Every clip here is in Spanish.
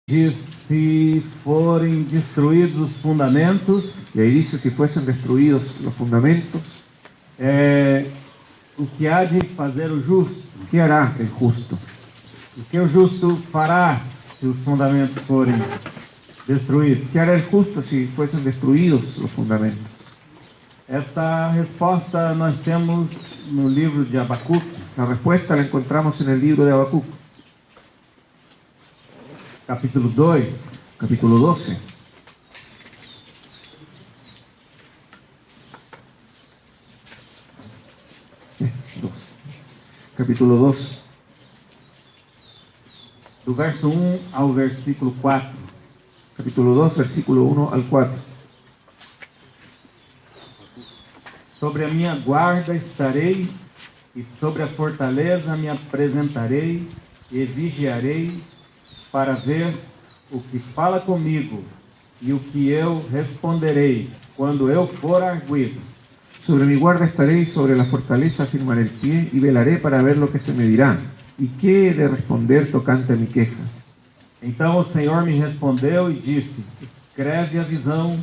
Diz, se forem destruídos os fundamentos, y ahí dice si fuesen destruidos los fundamentos, o que há de fazer o justo? ¿qué hará el justo? O que o justo fará se os fundamentos forem destruídos? ¿Qué hará el justo si fuesen destruidos los fundamentos? Esta resposta nós temos no livro de Abacuque, La respuesta la encontramos en el libro de Habacuc, capítulo 2, capítulo 12. Capítulo 2, do verso 1 ao versículo 4. capítulo 2, versículo 1 al 4. Sobre a minha guarda estarei, e sobre a fortaleza me apresentarei, e vigiarei, para ver o que fala comigo, e o que eu responderei, quando eu for arguido. Sobre mi guarda estaré y sobre la fortaleza firmaré el pie y velaré para ver lo que se me dirá. ¿Y qué he de responder tocante a mi queja? Então o Senhor me respondeu e disse: escreve a visão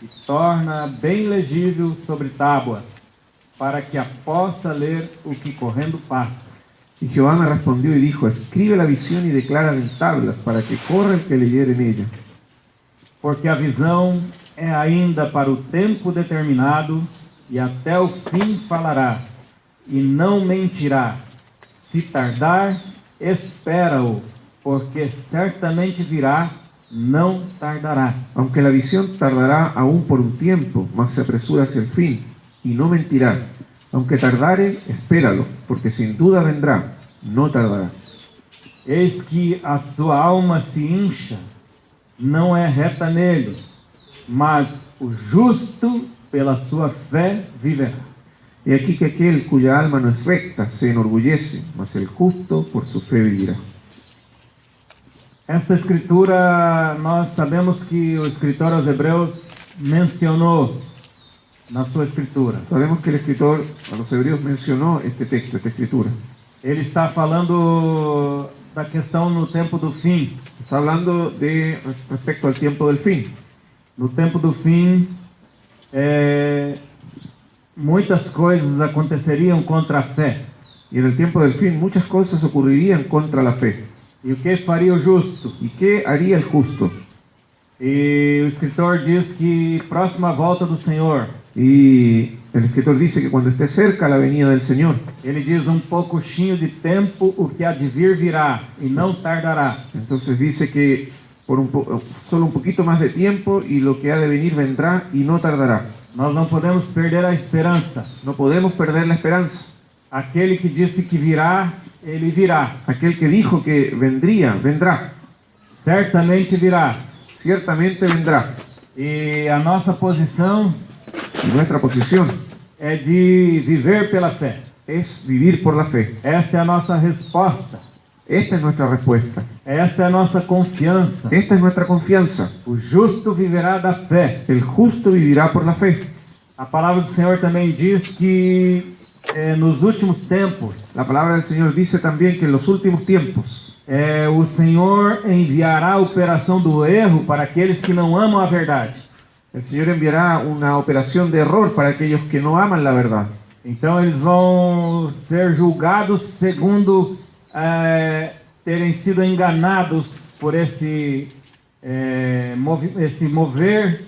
e torna bem legível sobre tábuas, para que a possa ler o que correndo passa. Y Jehová me respondió y dijo, escribe la visión y declara en tablas, para que corra el que leyere en ella. Porque a visão é ainda para o tempo determinado, e até o fim falará, e não mentirá. Se tardar, espera-o, porque certamente virá, não tardará. Aunque la visión tardará aún por un tiempo, mas se apresura hacia el fin, y no mentirá. Aunque tardare, espéralo, porque sin duda vendrá, no tardará. Eis que a sua alma se incha, não é reta nele, mas o justo pela sua fé viverá. He aquí que aquel cuya alma no es recta se enorgullece, mas el justo por su fe vivirá. Esta escritura, nós sabemos que o escritor aos Hebreus mencionou na sua escritura. Sabemos que el escritor a los hebreos mencionó este texto, esta escritura. Ele está falando da questão no tempo do fim. Está hablando respecto al tiempo del fin. No tempo do fim, muitas coisas aconteceriam contra a fé. Y en el tiempo del fin muchas cosas ocurrirían contra la fe. E o que faria o justo? ¿Y qué haría el justo? E o escritor diz que próxima à volta do Senhor, Y el escritor dice que cuando esté cerca la venida del Señor, ele diz pouquinho de tempo, o que há de vir virá, e não tardará. entonces dice que solo un poquito más de tiempo y lo que ha de venir vendrá y no tardará. Nós não podemos perder a esperança. No podemos perder la esperanza. Aquele que disse que virá, ele virá. Aquel que dijo que vendría, vendrá. Certamente virá. Ciertamente vendrá. E a nossa posição Y nuestra posición é de viver pela fé. es vivir por la fe. Esta é a nossa resposta. Esta es nuestra respuesta. Esta é a nossa confiança. Esta es nuestra confianza. O justo viverá da fé. El justo vivirá por la fe. A palavra do Senhor também diz que nos últimos tempos, La palabra del Señor dice también que en los últimos tiempos o Senhor enviará a operação do erro para aqueles que não amam a verdade. el Señor enviará una operación de error para aquellos que no aman la verdad. Então eles vão ser julgados segundo terem sido enganados por esse mover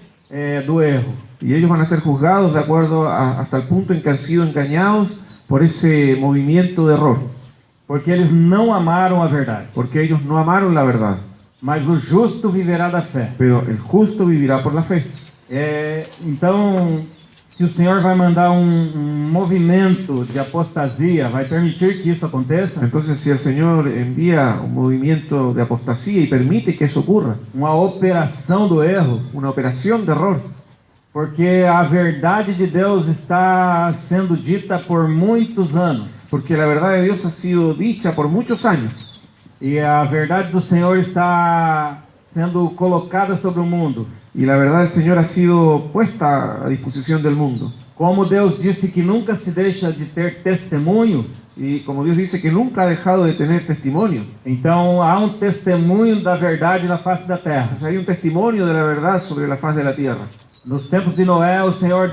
do erro. Y ellos van a ser juzgados de acuerdo hasta el punto en que han sido engañados por esse movimiento de error. Porque eles não amaram a verdade. Porque ellos no amaron la verdad. Mas o justo viverá da fé. Pero el justo vivirá por la fe. Então, se o Senhor vai mandar movimento de apostasia, vai permitir que isso aconteça? Entonces, si el Señor envía un movimiento de apostasía y permite que eso ocurra, Uma operação do erro, una operación de error, porque a verdade de Deus está sendo dita por muitos anos. porque la verdad de Dios ha sido dicha por muchos años. E a verdade do Senhor está sendo colocada sobre o mundo. Y la verdad del Señor ha sido puesta a disposición del mundo. Como Deus disse que nunca se deixa de ter testemunho, Y como Dios dice que nunca ha dejado de tener testimonio. Então há testemunho da verdade na face da terra. Pues hay un testimonio de la verdad sobre la faz de la tierra. Nos tempos de Noé, o Senhor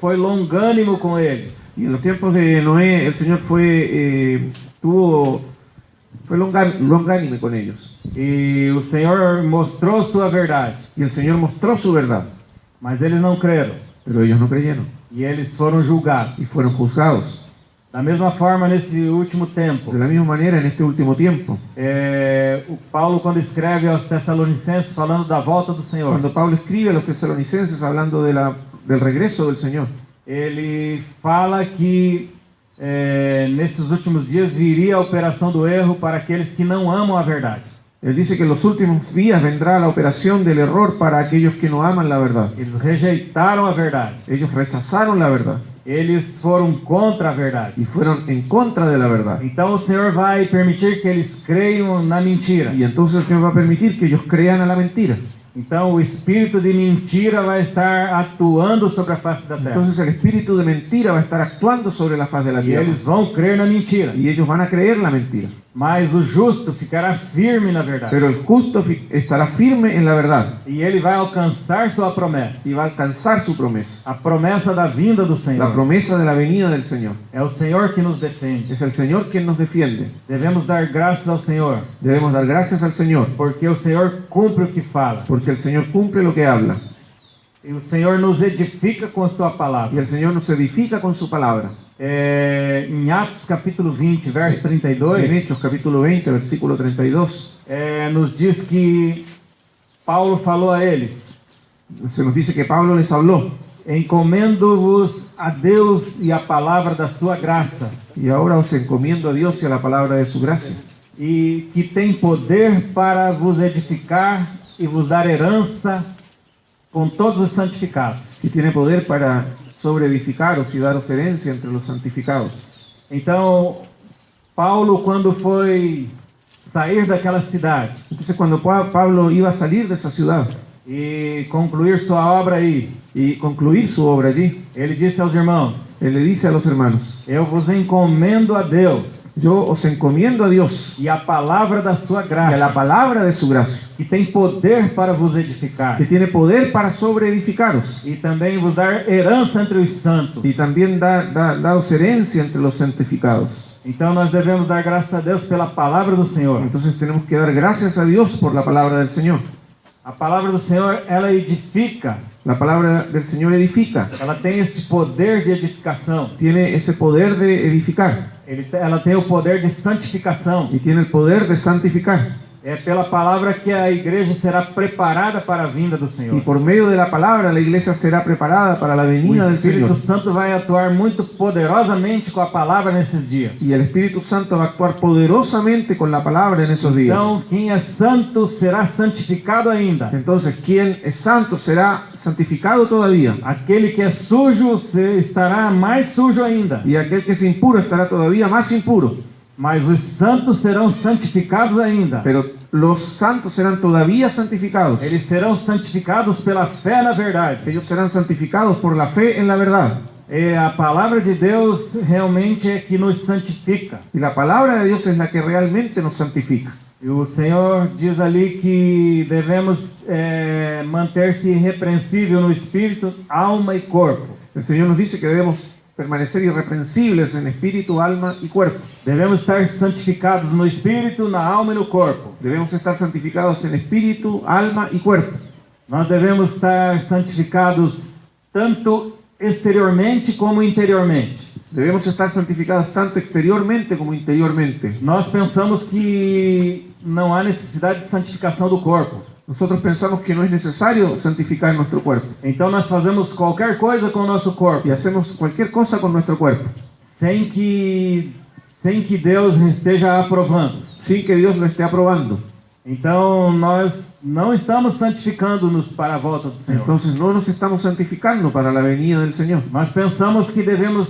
foi longânimo com eles. Y en los tiempos de Noé, el Señor fue longánime con ellos. E o Senhor mostrou sua verdade. Y el Señor mostró su verdad, Mas eles não creram. pero ellos no creyeron E eles foram julgados. y fueron juzgados. Da mesma forma, nesse último tempo, De la misma manera, en este último tiempo, o Paulo, quando escreve aos Tessalonicenses, falando da volta do Senhor, cuando Pablo escribe a los tesalonicenses hablando del regreso del Señor, ele fala que nesses últimos dias viria a operação do erro para aqueles que não amam a verdade. él dice que en los últimos días vendrá la operación del error para aquellos que no aman la verdad. Eles rejeitaram a verdade. Ellos rechazaron la verdad Eles foram contra a verdade. y fueron en contra de la verdad. Então o Senhor vai permitir que eles creiam na mentira. Y entonces el Señor va a permitir que ellos crean a la mentira. Então o espírito de mentira vai estar atuando sobre a face da terra. Entonces el espíritu de mentira va a estar actuando sobre la faz de la E tierra. eles vão crer na mentira. Y ellos van a creer la mentira. Mas o justo ficará firme na verdade. Pero el justo estará firme en la verdad E ele vai alcançar sua promessa. y va a alcanzar su promesa. A promessa da vinda do La Senhor. promesa de la venida del Señor. É o Senhor que nos defende. Es el Señor quien nos defiende. Devemos dar graças ao Senhor, Debemos dar gracias al Señor, porque o Senhor cumpre o que fala. porque el Señor cumple lo que habla. E o Senhor nos edifica com a sua Y palavra. el Señor nos edifica con su palabra. Em Atos capítulo 20, verso En 32, Hechos capítulo 20, versículo 32, nos diz que Paulo falou a eles: se nos dice que Pablo les habló. encomendo-vos a Deus e a palavra da sua graça, Y ahora os encomiendo a Dios y a la palabra de su gracia, e que tem poder para vos edificar e vos dar herança com todos os santificados. y tiene poder para sobreedificaros y daros herencia entre los santificados. Então, Paulo, quando foi sair daquela cidade Entonces cuando Pablo iba a salir de esa ciudad e concluir sua obra aí, y concluir su obra allí, ele disse aos irmãos: él le dice a los hermanos: eu vos encomendo a Deus yo os encomiendo a Dios e a palavra da sua y a la graça, palabra de su gracia, que tem poder para vos edificar que tiene poder para sobreedificaros e também vos dar herança entre os santos. y también daros herencia entre los santificados. Então nós devemos dar graças a Deus pela palavra do Senhor. Entonces tenemos que dar gracias a Dios por la palabra del Señor. A palavra do Senhor, ela edifica, La palabra del Señor edifica, ela tem esse poder de edificação, tiene ese poder de edificar ela tem o poder de santificação. y tiene el poder de santificar. É pela palavra que a igreja será preparada para a vinda do Y Senhor. por medio de la palabra la iglesia será preparada para la O venida del Espírito Señor. Santo vai atuar muito poderosamente com a palavra nesses dias. Y el Espíritu Santo va a actuar poderosamente con la palabra en esos días. Então, quem é santo será santificado ainda. Entonces, quien es santo será santificado todavía. Aquele que é sujo estará mais sujo ainda. Y aquel que es impuro estará todavía más impuro. Mas os santos serão santificados ainda. Pero los santos serán todavía santificados. Eles serão santificados pela fé na verdade. Ellos serán santificados por la fe en la verdad. E a palavra de Deus realmente é que nos santifica. Y la palabra de Dios es la que realmente nos santifica. E o Senhor diz ali que devemos manter-se irrepreensível no espírito, alma e corpo. El Señor nos dice que debemos permanecer irreprensibles en espíritu, alma y cuerpo. Devemos estar santificados no espírito, na alma e no corpo. Debemos estar santificados en espíritu, alma y cuerpo. Nós devemos estar santificados tanto exteriormente como interiormente. Debemos estar santificados tanto exteriormente como interiormente. Nós pensamos que não há necessidade de santificação do corpo. Nosotros pensamos que no es necesario santificar nuestro cuerpo Então nós fazemos qualquer coisa com o nosso corpo, y hacemos cualquier cosa con nuestro cuerpo sem que Deus esteja aprovando. sin que Dios lo esté aprobando. Então nós não estamos santificando-nos para a volta do Senhor. Entonces no nos estamos santificando para la venida del Señor. Nós pensamos que devemos,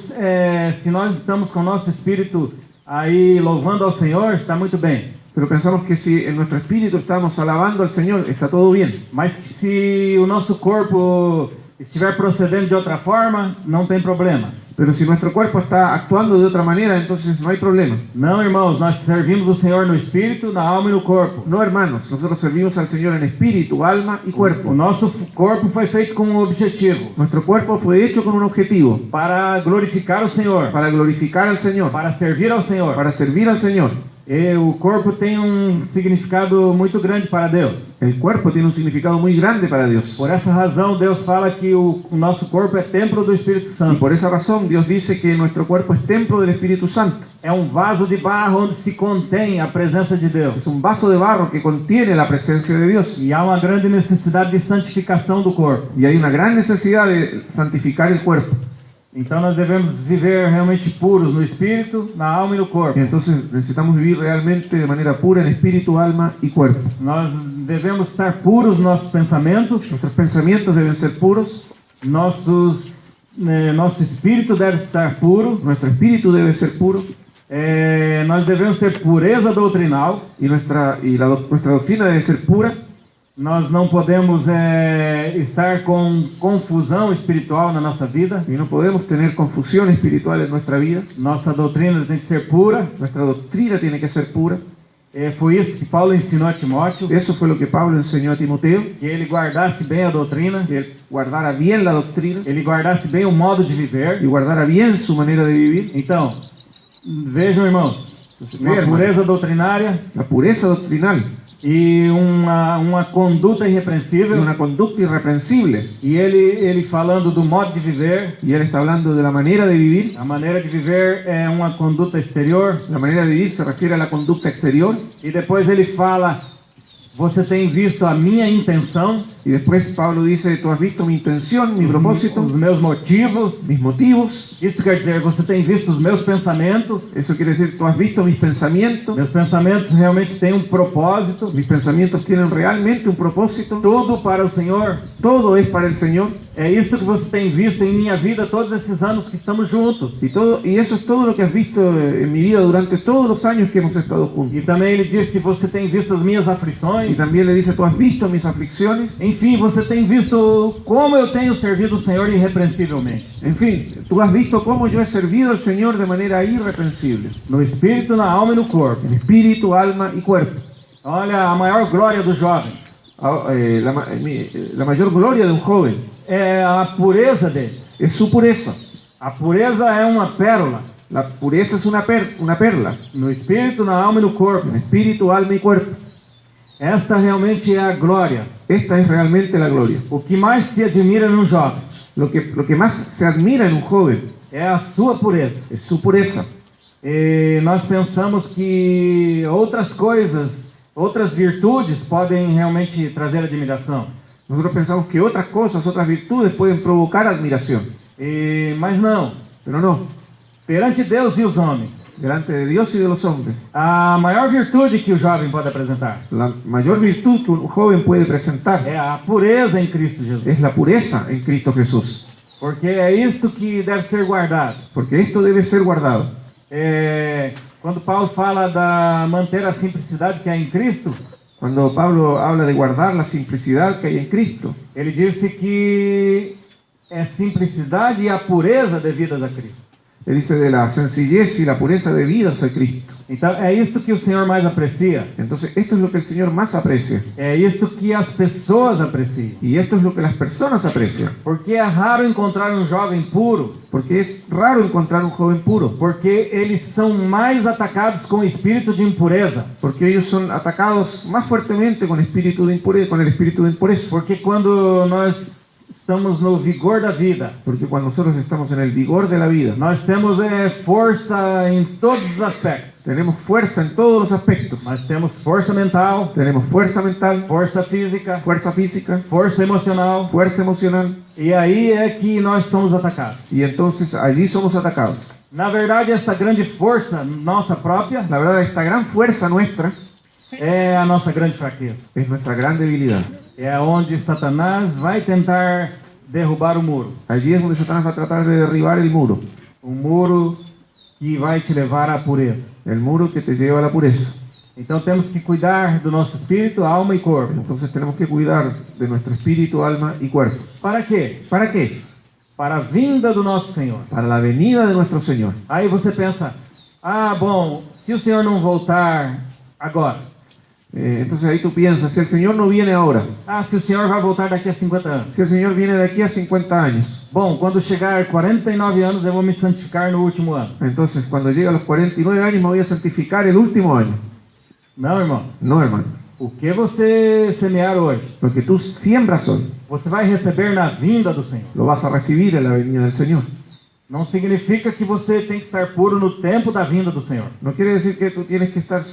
se nós estamos com o nosso espírito aí louvando ao Senhor, está muito bem. Pero pensamos que si en nuestro espíritu estamos alabando al Señor, está todo bien. Mas que se o nosso corpo estiver procedendo de outra forma, não tem problema. Pero si nuestro cuerpo está actuando de otra manera, entonces no hay problema. Não, irmãos, nós servimos o Senhor no espírito, na alma e no corpo. No, hermanos, nosotros servimos al Señor en espíritu, alma y O cuerpo. nosso corpo foi feito com um objetivo, Nuestro cuerpo fue hecho con un objetivo, para glorificar o Senhor, para glorificar al Señor, para servir ao Senhor. para servir al Señor. E o corpo tem um significado muito grande para Deus. El cuerpo tiene un significado muy grande para Dios. Por essa razão, Deus fala que o nosso corpo é templo do Espírito Y Santo. por esa razón Dios dice que nuestro cuerpo es templo del Espíritu Santo. É um vaso de barro onde se contém a presença de Deus. Es un vaso de barro que contiene la presencia de Dios. E há uma grande necessidade de santificação do corpo. Y hay una gran necesidad de santificar el cuerpo. Então nós devemos viver realmente puros no espírito, na alma e no corpo. Y entonces necesitamos vivir realmente de manera pura en espíritu, alma y cuerpo. Nós devemos estar puros nos nossos pensamentos, Nuestros pensamientos deben ser puros, nosso espírito deve estar puro, nuestro espíritu debe ser puro nós devemos ter pureza doutrinal. y nuestra doctrina debe ser pura. Nós não podemos estar com confusão espiritual na nossa vida. Y no podemos tener confusión espiritual en nuestra vida. Nossa doutrina tem que ser pura. Nuestra doctrina tiene que ser pura. Foi isso que Paulo ensinou a Timóteo, Eso fue lo que Pablo enseñó a Timoteo, que ele guardasse bem a doutrina, que él guardara bien la doctrina ele guardasse bem o modo de viver. y guardara bien su manera de vivir. Então, vejam, irmãos, uma Veja, pureza doutrinária la pureza doctrinal e uma conduta y irrepreensível. una conducta irreprensible. E ele falando do modo de viver. Y él está hablando de la manera de vivir. A maneira de viver é uma conduta exterior. La manera de vivir se refiere a la conducta exterior. E depois ele fala: você tem visto a minha intenção, Y después Pablo dice, tú has visto mi intención, mi propósito, os meus motivos. mis motivos. Isso quer dizer, você tem visto os meus pensamentos. Eso quiere decir, tú has visto mis pensamientos. Meus pensamentos realmente têm um propósito. Mis pensamientos tienen realmente un propósito. Tudo para o Senhor. Todo es para el Señor. É isso que você tem visto em minha vida todos esses anos que estamos juntos. Y eso es todo lo que has visto en mi vida durante todos los años que hemos estado juntos. E também ele disse: você tem visto as minhas Y aflições. también le dice, tú has visto mis aflicciones. Enfim, você tem visto como eu tenho servido o Senhor irrepreensivelmente. En fin, tú has visto cómo yo he servido al Señor de manera irreprensible. No espírito, na alma e no corpo. En espíritu, alma y cuerpo. Olha, a maior glória do jovem La mayor gloria de un joven é a pureza dele. es su pureza. A pureza é uma pérola. La pureza es una perla. No espírito, na alma e no corpo. En espíritu, alma y cuerpo. Esta realmente é a glória. Esta es realmente la gloria. O que mais se admira num jovem Lo que más se admira en un joven é a sua pureza. es su pureza. E nós pensamos que outras coisas, outras virtudes podem realmente trazer admiração. Nosotros pensamos que otras cosas, otras virtudes pueden provocar admiración. Mas não. Pero no. Perante Deus e os homens, Delante de Dios y de los hombres, a maior virtude que o jovem pode apresentar la mayor virtud que un joven puede presentar é a pureza em Cristo Jesus. es la pureza en Cristo Jesús. Porque é isso que deve ser guardado. Porque esto debe ser guardado. Quando Paulo fala da manter a simplicidade que há em Cristo, Cuando Pablo habla de guardar la simplicidad que hay en Cristo, ele disse que é simplicidade e a pureza devidas a Cristo. él dice de la sencillez y la pureza debidas a Cristo. Então é isso que o Senhor mais aprecia. Entonces esto es lo que el Señor más aprecia. É isso que as pessoas apreciam. Y esto es lo que las personas aprecian. Porque é raro encontrar um jovem puro, Porque es raro encontrar un joven puro. porque eles são mais atacados com o espírito de impureza. Porque ellos son atacados más fuertemente con espíritu de impureza, con el espíritu de impureza. Porque quando nós estamos no vigor da vida, Porque cuando nosotros estamos en el vigor de la vida, nós temos força em todos os aspectos. tenemos fuerza en todos los aspectos. Nós temos força mental, Tenemos fuerza mental, força física, fuerza física, força emocional. fuerza emocional. E aí é que nós somos atacados. Y entonces allí somos atacados. Na verdade, essa grande força nossa própria La verdad, esta gran fuerza nuestra é a nossa grande fraqueza. es nuestra gran debilidad. É onde Satanás vai tentar derrubar o muro. Allí es donde Satanás va a tratar de derribar el muro. O muro que vai te levar à pureza. El muro que te lleva a la pureza. Então temos que cuidar do nosso espírito, alma e corpo. Entonces tenemos que cuidar de nuestro espíritu, alma y cuerpo. Para quê? ¿Para qué? para a vinda do nosso Senhor. para la venida de nuestro Señor. Aí você pensa, bom, se o Senhor não voltar agora, Entonces ahí tú piensas, si el Señor no viene ahora, se o Senhor vai voltar daqui a 50 anos. si el Señor viene de aquí a 50 años, Bom, quando chegar 49 anos, eu vou me santificar no último ano. entonces cuando llegue a los 49 años me voy a santificar el último año. Não, irmãos. No, hermano. O que você semear hoje, Lo que tú siembras hoy, você vai receber na vinda do Senhor. lo vas a recibir en la venida del Señor. Não significa que você tem que estar puro no tempo da vinda do Senhor. No quiere decir que tú tienes que estar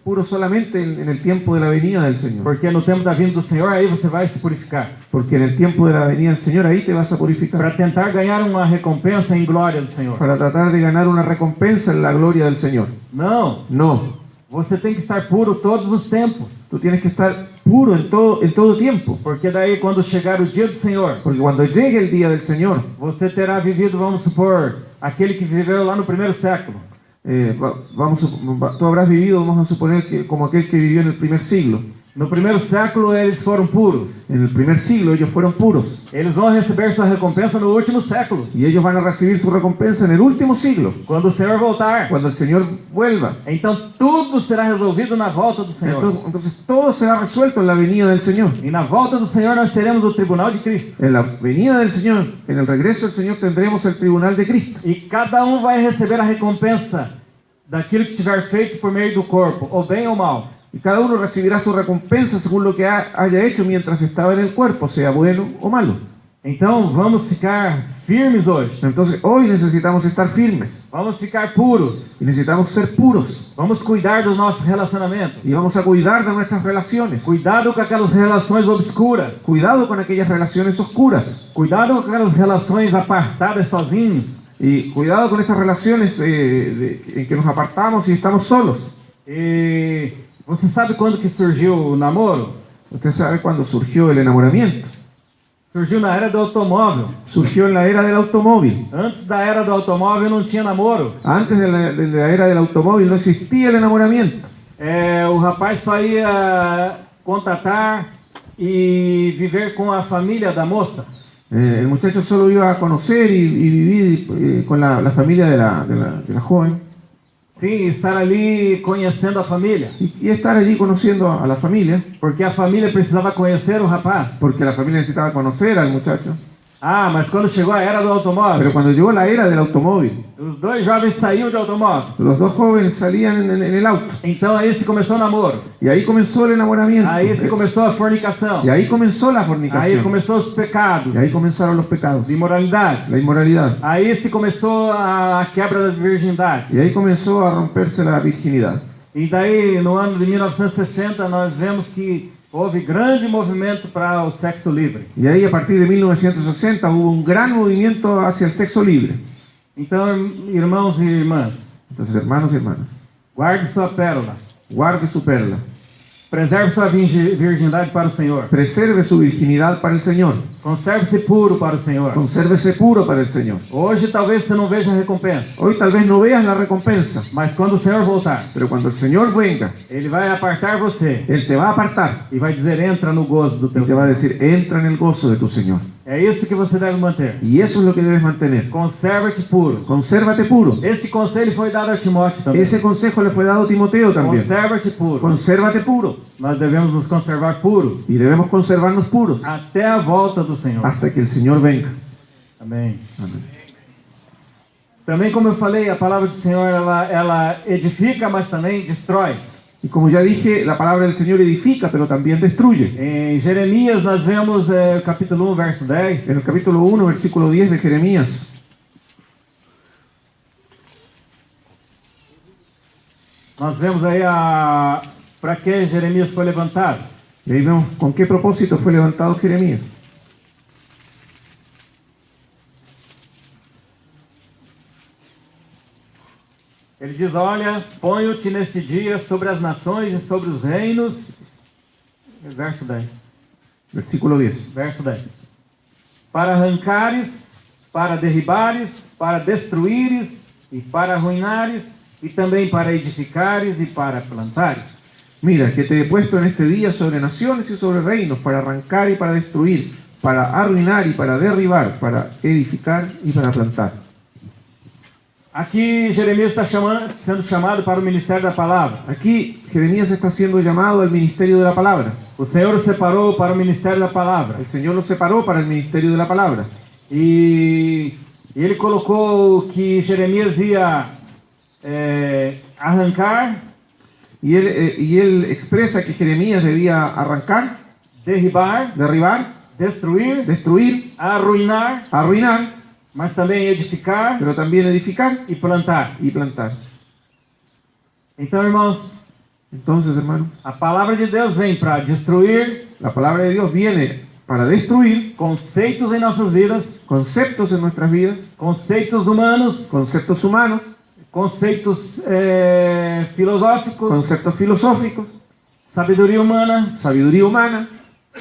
puro solamente en el tiempo de la venida del Señor. Porque no tempo da vinda do Senhor, aí você vai se purificar. Porque en el tiempo de la venida del Señor ahí te vas a Para purificar. tentar ganhar uma recompensa em glória do Senhor. Para tratar de ganar una recompensa en la gloria del Señor. Não, No, você tem que estar puro todos os tempos. tú tienes que estar puro en todo tiempo. Porque daí quando chegar o dia do Senhor, Porque cuando llegue el día del Señor, você terá vivido, vamos supor, aquele que viveu lá no primeiro século. tú habrás vivido, vamos a suponer, que como aquel que vivió en el primer siglo. No primeiro século eles foram puros. En el primer siglo ellos fueron puros. Eles vão receber sua recompensa no último século. Y ellos van a recibir su recompensa en el último siglo. Quando o Senhor voltar. Cuando el Señor vuelva. Então tudo será resolvido na volta do Senhor. Entonces todo será resuelto en la venida del Señor. E na volta do Senhor nós teremos o tribunal de Cristo. En la venida del Señor, en el regreso del Señor tendremos el tribunal de Cristo. E cada um vai receber a recompensa daquilo que tiver feito por meio do corpo, ou bem ou mal. Y cada uno recibirá su recompensa según lo que haya hecho mientras estaba en el cuerpo, sea bueno o malo. Então vamos ficar firmes hoje. Entonces hoy necesitamos estar firmes. Vamos ficar puros. Y necesitamos ser puros. Vamos cuidar dos nossos relacionamentos. Y vamos a cuidar de nuestras relaciones. Cuidado com aquelas relações obscuras. Cuidado con aquellas relaciones oscuras. Cuidado com aquelas relações apartadas sozinhos. Y cuidado con esas relaciones en que nos apartamos y estamos solos. E você sabe quando que surgiu o namoro? Usted sabe cuándo surgió el enamoramiento. Surgiu na era do automóvel. Surgió en la era del automóvil. Antes da era do automóvel não tinha namoro. Antes de la era del automóvil no existía el enamoramiento. O rapaz só ia contatar e viver com a família da moça. El muchacho solo iba a conocer y vivir con la familia de la joven. Sim, estar ali conhecendo a família. Y estar allí conociendo a la familia. Porque a família precisava conhecer o rapaz. Porque la familia necesitaba conocer al muchacho. Mas quando chegou a era do automóvel. Pero cuando llegó la era del automóvil. Os dois jovens saíram do automóvel. Los dos jóvenes salían en el auto. Então aí se começou o namoro. Y ahí comenzó el enamoramiento. Aí se começou a fornicação. Y ahí comenzó la fornicación. Aí começou os pecados. Y ahí comenzaron los pecados. De imoralidade. La inmoralidad. Aí se começou a quebra da virgindade. Y ahí comenzó a romperse la virginidad. E daí no ano de 1960 nós vemos que houve grande movimento para o sexo livre. Y ahí a partir de 1960 hubo un gran movimiento hacia el sexo libre. Então, irmãos e irmãs, Entonces, hermanos y hermanas, guarde sua pérola. guarde su perla. Preserve sua virgindade para o Senhor. Preserve su virginidad para el Señor. Conserve-se puro para o Senhor. Consérvese puro para el Señor. Hoje talvez você não veja a recompensa. Hoy tal vez no veas la recompensa, Mas quando o Senhor voltar, pero cuando el Señor venga, Ele vai apartar você Él te va a apartar e vai dizer, entra no gozo do y teu te va a Senhor. decir, entra en el gozo de tu Señor. É isso que você deve manter. Y eso es lo que debes mantener. Conserva-te puro. Consérvate puro. Esse conselho foi dado a Timóteo também. Ese consejo le fue dado a Timoteo también. Conserva-te puro. Consérvate puro. Nós devemos nos conservar puros Y debemos conservarnos puros até a volta do Senhor. hasta que el Señor venga. Amém. Amén. Também, como eu falei, a palavra do Senhor ela edifica, mas também destrói. Y como ya dije, la palabra del Señor edifica, pero también destruye. Em Jeremias, nós vemos capítulo 1, verso 10. En el capítulo 1, versículo 10 de Jeremías, Nós vemos aí para que Jeremias foi levantado. y ahí vemos con qué propósito fue levantado Jeremías. Ele diz, olha, ponho-te nesse dia sobre as nações e sobre os reinos. Verso 10. Versículo 10. Verso 10. Para arrancares, para derribares, para destruíres e para arruinares, e também para edificares e para plantares. Mira, que te he puesto en este día sobre naciones y sobre reinos, para arrancar y para destruir, para arruinar y para derribar, para edificar y para plantar. Aqui Jeremias está sendo chamado para o ministério da palavra. Aquí Jeremías está siendo llamado al ministerio de la palabra. O Senhor o separou para o ministério da palavra. El Señor lo separó para el ministerio de la palabra. E ele colocou que Jeremias ia arrancar, Y él expresa que Jeremías debía arrancar, derribar, derribar, destruir, destruir, arruinar, arruinar, mas também edificar pero también edificar e plantar. y plantar. Então, irmãos, Entonces, hermanos, a palavra de Deus vem para destruir la palabra de Dios viene para destruir conceitos em nossas vidas, conceptos en nuestras vidas, conceitos humanos, conceptos humanos, conceitos filosóficos, conceptos filosóficos, sabedoria humana, sabiduría humana,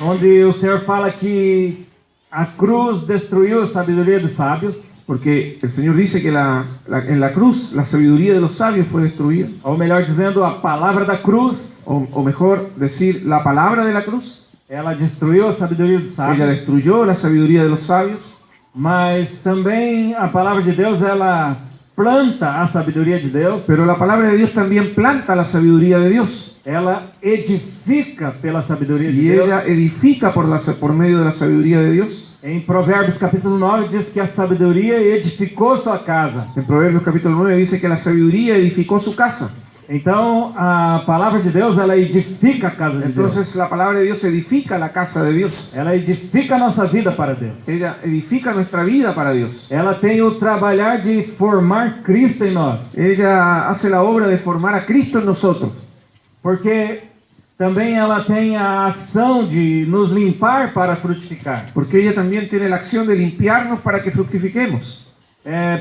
onde o Senhor fala que a cruz destruiu a sabedoria dos sábios, porque el Señor dice que en la cruz la sabiduría de los sabios fue destruida, ou melhor dizendo, a palavra da cruz, o mejor decir, la palabra de la cruz, ela destruiu a sabedoria dos ella sábios, destruyó la sabiduría de los sabios, mas também a palavra de Deus, ela planta a sabedoria de Deus, pero la palabra de Dios también planta la sabiduría de Dios, ela edifica pela sabedoria de y Deus. ella edifica por medio de la sabiduría de Dios. Em Provérbios capítulo 9 diz que a sabedoria edificou sua casa. En Proverbios capítulo 9 dice que la sabiduría edificó su casa. Então a palavra de Deus, ela edifica a casa de Deus. Entonces la palabra de Dios edifica la casa de Dios. Ela edifica a nossa vida para Deus. Ella edifica nuestra vida para Dios. Ela tem o trabalhar de formar Cristo em nós. Ella hace la obra de formar a Cristo en nosotros. Porque também ela tem a ação de nos limpar para frutificar. Porque ella también tiene la acción de limpiarnos para que fructifiquemos.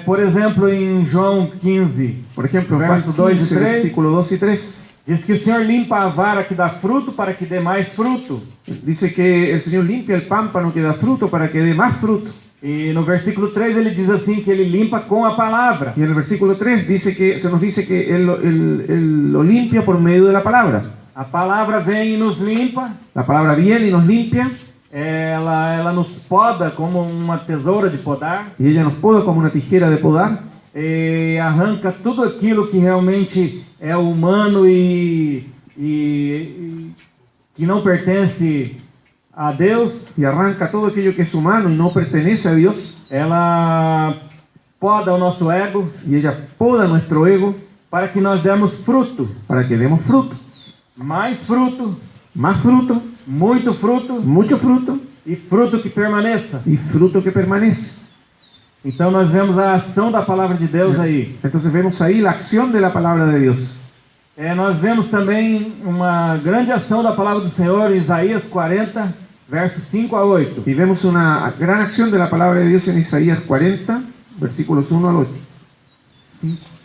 Por exemplo, em João 15, Por ejemplo, Verso Juan 2 y 15, 3. versículo 2 y 3. diz que o Senhor limpa a vara que dá fruto para que dê mais fruto. Dice que el Señor limpia el pámpano que da fruto para que dé más fruto. E no versículo 3 ele diz assim que ele limpa com a palavra. Y en el versículo 3 se nos dice que él lo limpia por medio de la palabra. A palavra vem e nos limpa. La palabra viene y nos limpia, Ela nos poda como uma tesoura de podar. y ella nos poda como una tijera de podar, E arranca tudo aquilo que realmente é humano e que não pertence a Deus. y arranca todo aquello que es humano y no pertenece a Dios, Ela poda o nosso ego y ella poda nuestro ego para que nós demos fruto. para que demos fruto, Mais fruto, más fruto, muito fruto mucho fruto e fruto que permaneça. y fruto que permanece. Então nós vemos a ação da palavra de Deus aí. Entonces vemos ahí la acción de la palabra de Dios. Nós vemos também uma grande ação da palavra do Senhor em Isaías 40, versos 5 a 8. Y vemos una gran acción de la palabra de Dios en Isaías 40, versículos 1 al 8.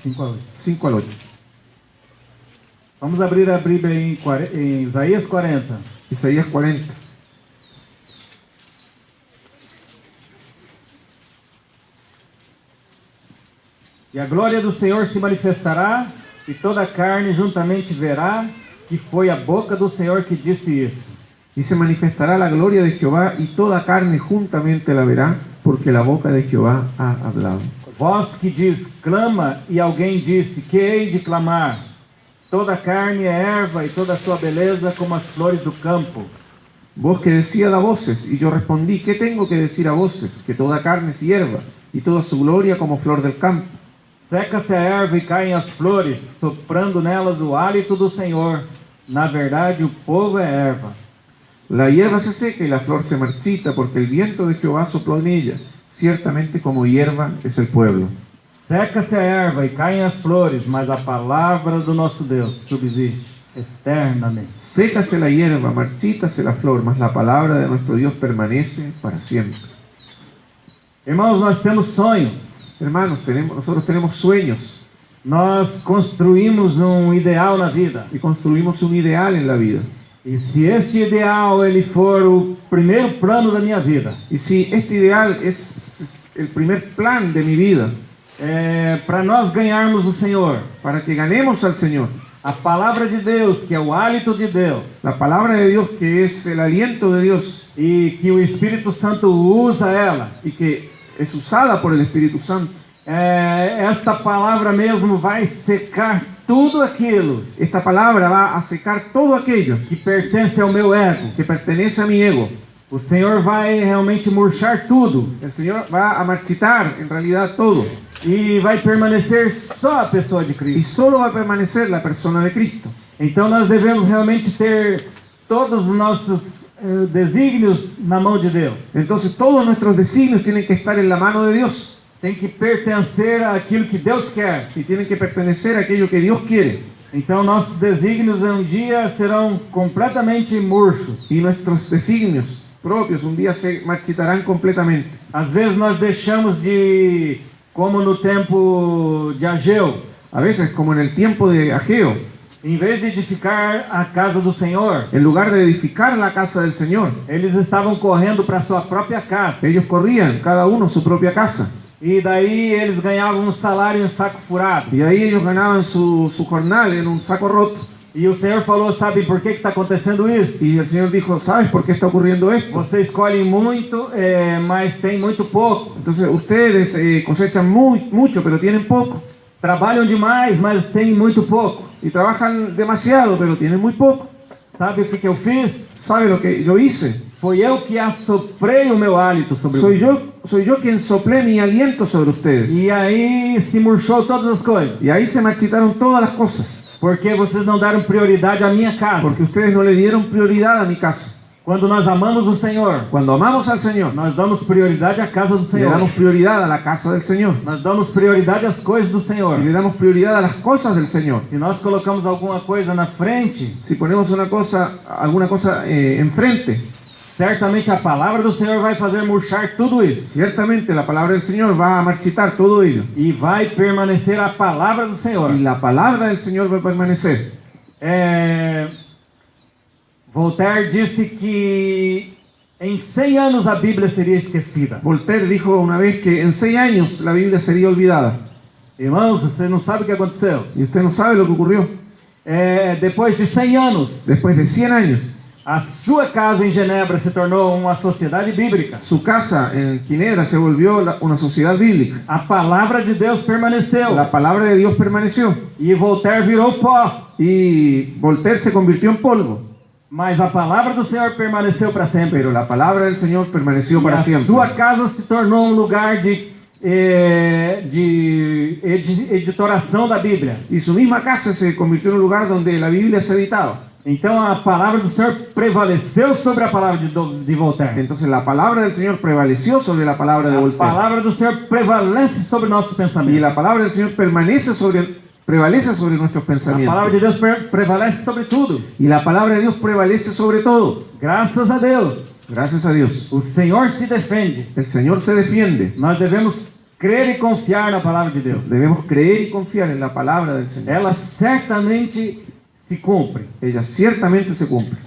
5 a 8. 5 al 8. Vamos abrir a Bíblia em Isaías 40. Isaías 40. E a glória do Senhor se manifestará, e toda a carne juntamente verá que foi a boca do Senhor que disse isso. Y se manifestará la gloria de Jehová, y toda carne juntamente la verá, porque la boca de Jehová ha hablado. Voz que diz, clama, e alguém disse, que hei de clamar? Toda a carne é erva, e toda a sua beleza como as flores do campo. Voz que decía da voces, y yo respondí, ¿qué tengo que decir a voces? Que toda carne es hierba, y toda su gloria como flor del campo. Seca-se a erva e caem as flores, soprando nelas o hálito do Senhor. Na verdade, o povo é erva. La hierba se seca y la flor se marchita, porque el viento de Jehová sopló en ella. Ciertamente como hierba es el pueblo. Seca-se a erva e caem as flores, mas a palavra do nosso Deus subsiste eternamente. Sécase la hierba, marchítase la flor, mas la palabra de nuestro Dios permanece para siempre. Irmãos, nós temos sonhos. Hermanos, nosotros tenemos sueños Nós construímos um ideal na vida. y construimos un ideal en la vida. E se este ideal ele for o primeiro plano da minha vida, Y si este ideal es el primer plan de mi vida, para nós ganharmos o Senhor, para que ganemos al Señor, A palavra de Deus, que é o hálito de Deus, La palabra de Dios, que es el aliento de Dios e que o Espírito Santo usa ela, y que es usada por el Espíritu Santo. esta palavra mesmo vai secar tudo aquilo Esta palabra va a secar todo aquello que pertence ao meu ego. que pertenece a mi ego. O Senhor vai realmente murchar tudo El Señor va a marchitar en realidad todo e vai permanecer só a pessoa de y Cristo. solo va a permanecer la persona de Cristo. Então nós devemos realmente ter todos os nossos desígnios na mão de Deus. Entonces todos nuestros designios tienen que estar en la mano de Dios Tem que pertencer àquilo que Deus quer. y tienen que pertenecer a aquello que Dios quiere. Então nossos desígnios um dia serão completamente murchos. Y nuestros designios propios un día se marchitarán completamente. Às vezes nós deixamos de, como no tempo de Ageu, A veces, como en el tiempo de Ageo, em vez de edificar a casa do Senhor, en lugar de edificar la casa del Señor, eles estavam correndo para sua própria casa. ellos corrían cada uno su propia casa. E daí eles ganhavam um salário em saco furado. Y ahí ellos ganaban su jornal en un saco roto. E o Senhor falou, sabe por que está acontecendo isso? Y el Señor dijo, ¿sabes por qué está ocurriendo esto? Vocês colhem muito, mas tem muito pouco. Entonces ustedes cosechan mucho, pero tienen poco. Trabalham demais, mas tem muito pouco. Y trabajan demasiado, pero tienen muy poco. Sabe o que eu fiz? ¿Sabe lo que yo hice? Foi eu que assoprei o meu hálito sobre Soy yo quien soplé mi aliento sobre ustedes. E aí se murchou todas as coisas. Y ahí se marchitaron todas las cosas. Porque vocês não deram prioridade à minha casa. Porque ustedes no le dieron prioridad a mi casa. Quando nós amamos o Senhor, Cuando amamos al Señor, nós damos prioridade à casa do le Senhor. damos prioridad a la casa del Señor. Nós damos prioridade às coisas do Senhor. Y le damos prioridad a las cosas del Señor. Se nós colocamos alguma coisa na frente, Si ponemos alguna cosa enfrente, certamente a palavra do Senhor vai fazer murchar tudo isso. ciertamente la palabra del Señor va a marchitar todo ello. E vai permanecer a palavra do Senhor. Y la palabra del Señor va a permanecer. Voltaire disse que em 100 anos a Bíblia seria esquecida. Voltaire dijo una vez que en 6 años la Biblia sería olvidada. Irmãos, você não sabe o que aconteceu. Y usted no sabe lo que ocurrió. Depois de 100 anos, Después de 100 años, a sua casa em Genebra se tornou uma sociedade bíblica. su casa en Ginebra se volvió una sociedad bíblica. A palavra de Deus permaneceu. La palabra de Dios permaneció. E Voltaire virou pó. Y Voltaire se convirtió en polvo. Mas a palavra do Senhor permaneceu para sempre. Pero la palabra del Señor permaneció E para a siempre. sua casa se tornou um lugar de editoração da Bíblia. Y su misma casa se convirtió en un lugar donde la Biblia se editaba. Então a palavra do Senhor prevaleceu sobre a palavra de Voltaire. Entonces la palabra del Señor prevaleció sobre la palabra de A Voltaire. palavra do Senhor prevalece sobre nossos Y pensamentos. la palabra del Señor prevalece sobre nuestros A palavra pensamientos. de Deus prevalece sobre tudo. Y la palabra de Dios prevalece sobre todo. Graças a Deus. Gracias a Dios. O Senhor se defende. El Señor se defiende. Nós devemos crer e confiar na palavra de Deus. Debemos creer y confiar en la palabra del Señor. Ela certamente se cumpre. Ella ciertamente se cumple.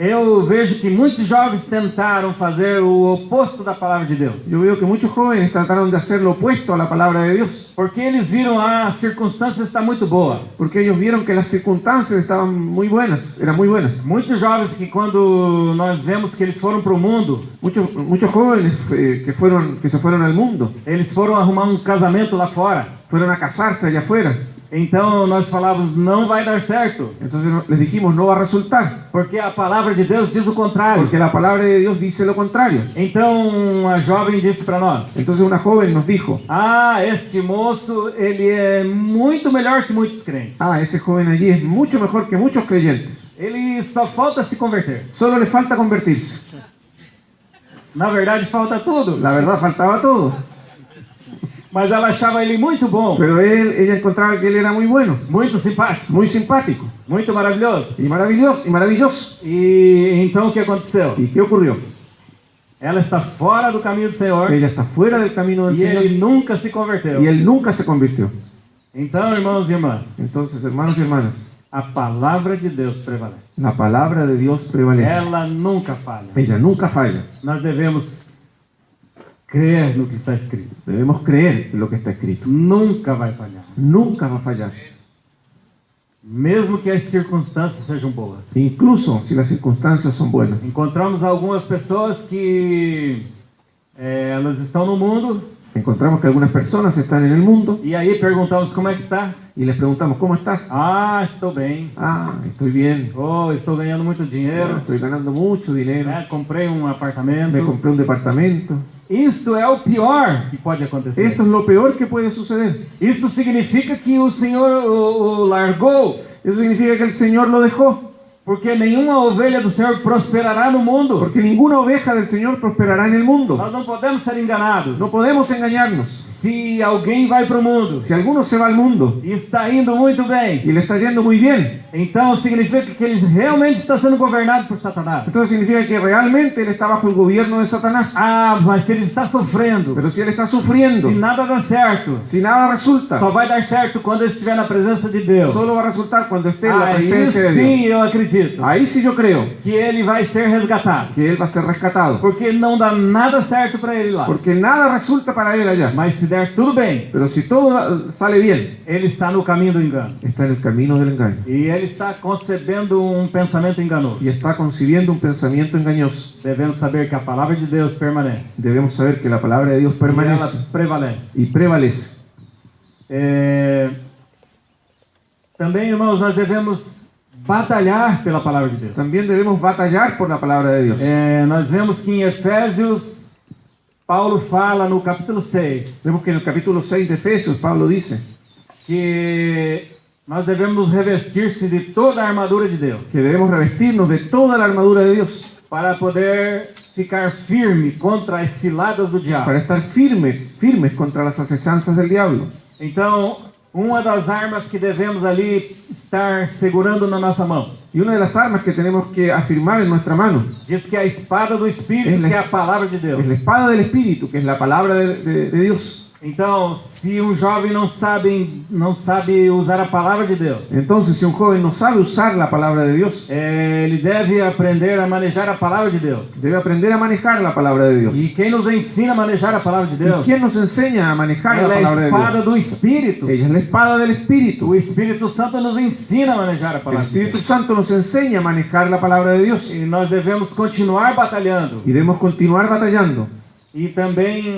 Eu vejo que muitos jovens tentaram fazer o oposto da palavra de Deus. Yo veo que muchos jóvenes trataron de hacer lo opuesto a la palabra de Dios. Porque eles viram a circunstância está muito boa. Porque ellos vieron que las circunstancias estaban muy buenas, eran muy buenas. Muitos jovens que quando nós vemos que eles foram para o mundo, Muchos jóvenes que se fueron al mundo, eles foram arrumar um casamento lá fora. fueron a casarse allá afuera. Então nós falávamos, não vai dar certo. Entonces les dijimos, no va a resultar. Porque a palavra de Deus diz o contrário. Porque la palabra de Dios dice lo contrario. Então a jovem disse para nós, Entonces una joven nos dijo, este moço, ele é muito melhor que muitos crentes. ese joven allí es mucho mejor que muchos creyentes. Ele só falta se converter. Solo le falta convertirse. Na verdade, falta tudo. La verdad, faltaba todo. Mas ela achava ele muito bom, Pero ella encontraba que él era muy bueno, muito simpático, muy simpático muito maravilhoso. y maravilloso. E então o que aconteceu? ¿Y qué ocurrió? Ela está fora do caminho do Senhor Ella está fuera del camino del e Señor ele nunca se converteu. y él nunca se convirtió. Então, irmãos e irmãs, Entonces, hermanos y hermanas, a palavra de Deus prevalece. la palabra de Dios prevalece. Ela nunca falha. Ella nunca falla. Nós devemos crer no que está escrito. Debemos creer en lo que está escrito. Nunca vai falhar. Nunca va a fallar. mesmo que as circunstâncias sejam boas. incluso si las circunstancias son buenas. Encontramos algumas pessoas que elas estão no mundo Encontramos que algunas personas están en el mundo e aí perguntamos como é que está. y les preguntamos, ¿cómo estás? Ah, estou bem. Ah, estoy bien. Oh, estou ganhando muito dinheiro. Estoy ganando mucho dinero. Comprei um apartamento. Me compré un departamento. Isto é o pior que pode acontecer. Esto es lo peor que puede suceder. Isso significa que o Senhor o largou, Eso significa que el Señor lo dejó. porque nenhuma ovelha do Senhor prosperará no mundo. Porque ninguna oveja del Señor prosperará en el mundo. Nós não podemos ser enganados. No podemos engañarnos. Se alguém vai para o mundo Si alguno se va al mundo e está indo muito bem, y le está yendo muy bien, então significa que ele realmente está sendo governado por Satanás. entonces significa que realmente él está bajo el gobierno de Satanás. Ah, mas se ele está sofrendo, Pero si él está sufriendo, se nada dá certo, si nada resulta, só vai dar certo quando ele estiver na presença de Deus. solo va a resultar cuando esté en la Aí presencia de sim Dios. eu acredito Ahí sí yo creo que ele vai ser resgatado, que él va a ser rescatado. porque não dá nada certo para ele lá. Porque nada resulta para él allá. Mas se der tudo bem, Pero si todo sale bien, ele está no caminho do engano. está en el camino del engaño. E ele está concebendo um pensamento enganoso. Y está concibiendo un pensamiento engañoso. Devemos saber que a palavra de Deus permanece. Debemos saber que la palabra de Dios E ela permanece prevalece. y prevalece. Também, irmãos, nós devemos batalhar pela palavra de Deus. También debemos batallar por la palabra de Dios. Nós vemos que em Efésios, Paulo fala no capítulo 6 Vemos que en el capítulo 6 de Efesios, Pablo dice que nós devemos revestir-se de toda a armadura de Deus que debemos revestirnos de toda la armadura de Dios para poder ficar firme contra as ciladas do diabo. para estar firmes contra las acechanzas del diablo. Então, uma das armas que devemos ali estar segurando na nossa mão Y una de las armas que tenemos que afirmar en nuestra mano diz que é a espada do Espírito, que é a palavra de Deus. es la espada del Espíritu, que es la palabra de Dios. Então, se um jovem não sabe usar a palavra de Deus, Entonces, si un joven no sabe usar la palabra de Dios, ele deve aprender a manejar a palavra de Deus. debe aprender a manejar la palabra de Dios. E quem nos ensina a manejar a palavra de ¿Y Deus? quién nos enseña a manejar la Ela é a palabra de espada Dios? do Espírito. Ella es la espada del Espíritu. O Espírito Santo nos ensina a manejar a El palavra de Espíritu Deus. Santo nos enseña a manejar la palabra de Dios. E nós devemos continuar batalhando. Y debemos continuar batallando. E também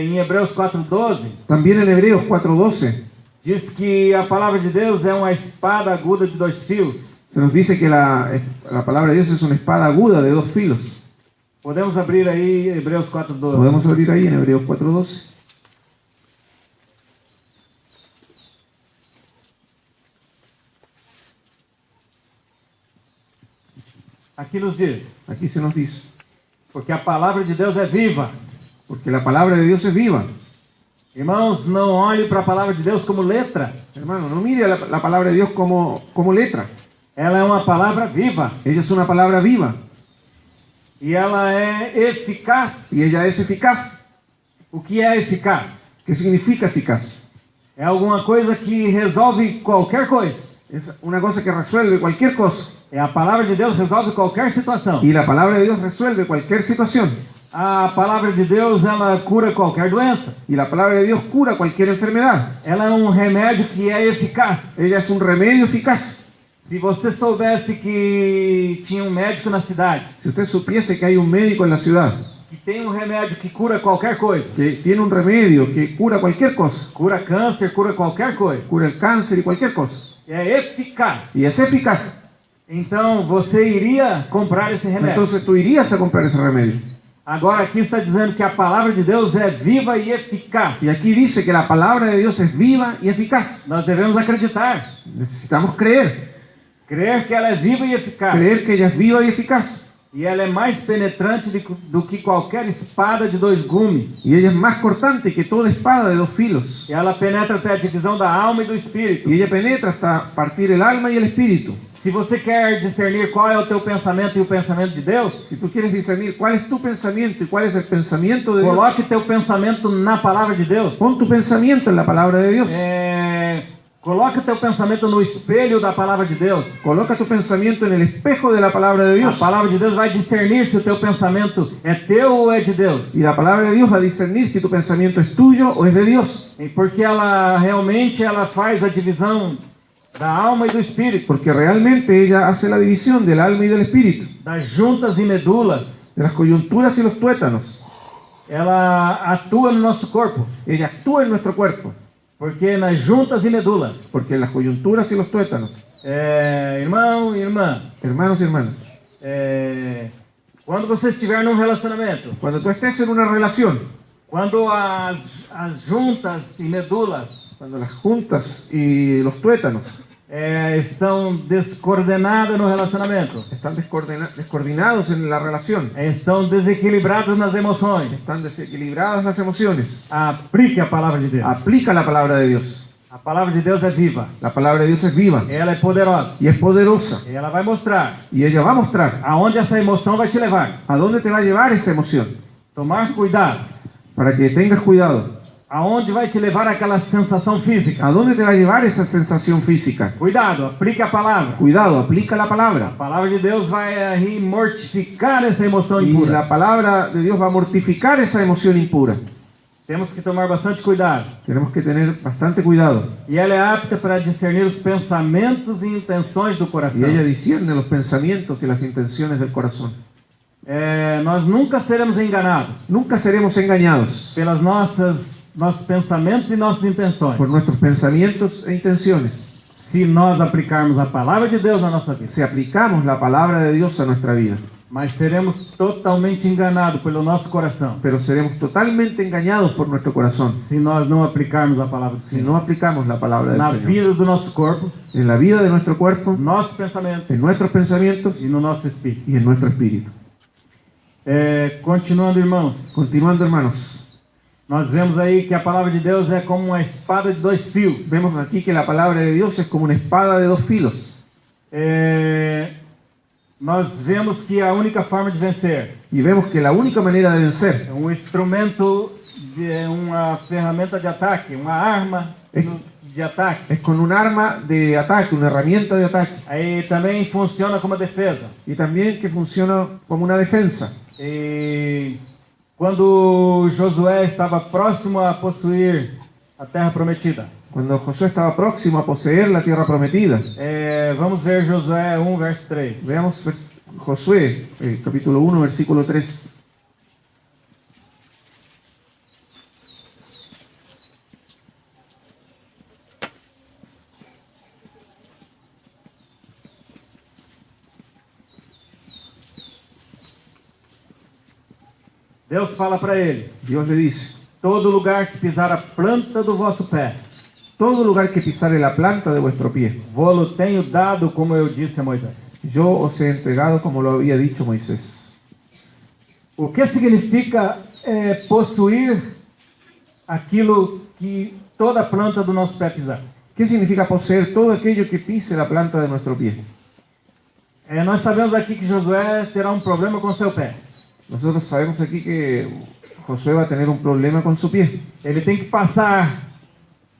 em Hebreus 4:12 También en Hebreos 4:12 diz que a palavra de Deus é uma espada aguda de dois fios. se nos dice que la palabra de Dios es una espada aguda de dos filos. Podemos abrir aí Hebreus 4:12. Podemos abrir ahí en Hebreos 4:12. Aqui nos diz, Aquí se nos dice, porque a palavra de Deus é viva. porque la palabra de Dios es viva. Irmãos, não olhe para a palavra de Deus como letra. Hermano, no mire a la palabra de Dios como letra. Ela é uma palavra viva. Ella es una palabra viva E ela é eficaz. y ella es eficaz. O que é eficaz? ¿Qué significa eficaz? É alguma coisa que resolve qualquer coisa. Es una cosa que resuelve cualquier cosa. É a palavra de Deus resolve qualquer situação. Y la palabra de Dios resuelve cualquier situación. A palavra de Deus, ela cura qualquer doença. Y la palabra de Dios cura cualquier enfermedad. Ela é um remédio que é eficaz. Ella es un remedio eficaz. Se você soubesse que tinha um médico na cidade, Si usted supiese que hay un médico en la ciudad que tem um remédio que cura qualquer coisa, que tiene un remedio que cura cualquier cosa, cura câncer, cura qualquer coisa, cura el cáncer y cualquier cosa, é eficaz. y es eficaz, Então você iria comprar esse remédio. entonces tú irías a comprar ese remedio. Agora aqui está dizendo que a palavra de Deus é viva e eficaz. Y aquí dice que la palabra de Dios es viva y eficaz. Nós devemos acreditar, Necesitamos creer que ela é viva e eficaz. que ella es viva y eficaz. E ela é mais penetrante do que qualquer espada de dois gumes. Y ella es más cortante que toda espada de dos filos. E ela penetra até a divisão da alma e do espírito. Y ella penetra hasta partir el alma y el espíritu. Se você quer discernir qual é o teu pensamento e o pensamento de Deus, Si tú quieres discernir cuál es tu pensamiento y cuál es el pensamiento de Dios, coloque teu pensamento na palavra de Deus. pon tu pensamiento en la palabra de Dios. Coloque teu pensamento no espelho da palavra de Deus. Coloca tu pensamiento en el espejo de la palabra de A Dios. palavra de Deus vai discernir se o teu pensamento é teu ou é de Deus. Y la palabra de Dios va a discernir si tu pensamiento es tuyo o es de Dios. Porque ela realmente faz a divisão da alma e do espírito, porque realmente ella hace la división del alma y del espíritu, das juntas e medulas. de las coyunturas y los tuétanos. Ela atua no nosso corpo, Ella actúa en nuestro cuerpo, porque nas juntas e medulas, porque en las coyunturas y los tuétanos, irmão e irmã, hermanos y hermanas, quando você estiver num relacionamento, cuando tú estés en una relación, quando as juntas e medulas cuando las juntas y los tuétanos estão descoordenadas no relacionamento, están descoordinados en la relación, estão desequilibradas nas emoções, están desequilibradas las emociones, aplique a palavra de Deus. aplica la palabra de Dios. A palavra de Deus é viva, La palabra de Dios es viva ela é poderosa, y es poderosa, ela vai mostrar y ella va a mostrar aonde essa emoção vai te levar. a dónde te va a llevar esa emoción, Tomar cuidado, para que tengas cuidado. aonde vai te levar aquela sensação física. ¿A dónde te va a llevar esa sensación física? Cuidado, aplique a palavra. Cuidado, aplica la palabra. A palavra de Deus vai aí mortificar essa emoção Y impura. la palabra de Dios va a mortificar esa emoción impura. Temos que tomar bastante cuidado. Tenemos que tener bastante cuidado. E ela é apta para discernir os pensamentos e intenções do Y coração. ella discierne los pensamientos y las intenciones del corazón. Nós nunca seremos enganados Nunca seremos engañados pelas nossos pensamentos e nossas intenções, por nuestros pensamientos e intenciones se nós aplicarmos a palavra de Deus na nossa vida. si aplicamos la palabra de Dios a nuestra vida. Mas seremos totalmente enganados pelo nosso coração Pero seremos totalmente engañados por nuestro corazón se nós não aplicarmos a palavra do si Senhor no aplicamos la palabra na del Señor. vida do nosso corpo, En la vida de nuestro cuerpo, nossos pensamentos en nuestros pensamientos e no nosso espírito. y en nuestro espíritu. Continuando, irmãos, Continuando, hermanos, nós vemos aí que a palavra de Deus é como uma espada de dois fios. vemos aquí que la palabra de Dios es como una espada de dos filos. Nós vemos que a única forma de vencer Y vemos que la única manera de vencer é um instrumento, uma ferramenta de ataque, uma arma de ataque. es con un arma de ataque, una herramienta de ataque. Aí também funciona como defesa. Y también que funciona como una defensa. E quando Josué estava próximo a possuir a terra prometida, Cuando Josué estaba próximo a poseer la tierra prometida. vamos ver Josué 1, verso 3. Veamos Josué, capítulo 1, versículo 3. Deus fala para ele: Dios le dice: todo lugar que pisar a planta do vosso pé, todo lugar que pisare la planta de vuestro pie, vou-lo tenho dado, como eu disse a Moisés. yo os he entregado como lo había dicho Moisés. O que significa possuir aquilo que toda planta do nosso pé pisar? ¿Qué significa poseer todo aquello que pise la planta de nuestro pie? Nós sabemos aqui que Josué terá problema com seu pé. Nosotros sabemos aquí que Josué va a tener un problema con su pie. Ele tem que passar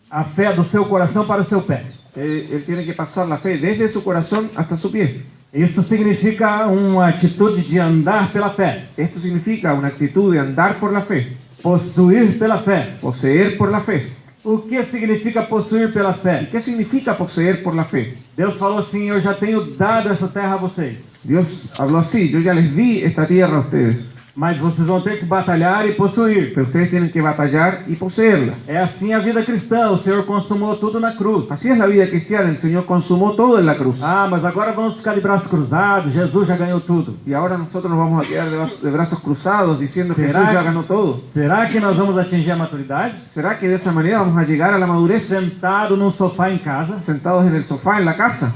a fé do seu coração para o seu pé. Él tiene que pasar la fe desde su corazón hasta su pie. Isso significa uma atitude de andar pela fé, Esto significa una actitud de andar por la fe, possuir pela fé. poseer por la fe. O que significa possuir pela fé? ¿Qué significa poseer por la fe? Deus falou assim: eu já tenho dado essa terra a vocês, Dios habló así: yo ya les di esta tierra a ustedes, mas vocês vão ter que batalhar e possuir. pero ustedes tienen que batallar y poseerla. É assim a vida cristã, o Senhor consumou tudo na cruz. Así es la vida cristiana, el Señor consumó todo en la cruz. Ah, mas agora vamos ficar de braços cruzados, Jesus já ganhou tudo. Y ahora nosotros nos vamos a quedar de brazos cruzados diciendo que ¿Será Jesús ya que- ganó todo. Será que nós vamos atingir a maturidade? ¿Será que de esa manera vamos a llegar a la madurez Sentado num sofá em casa? sentados en el sofá en la casa?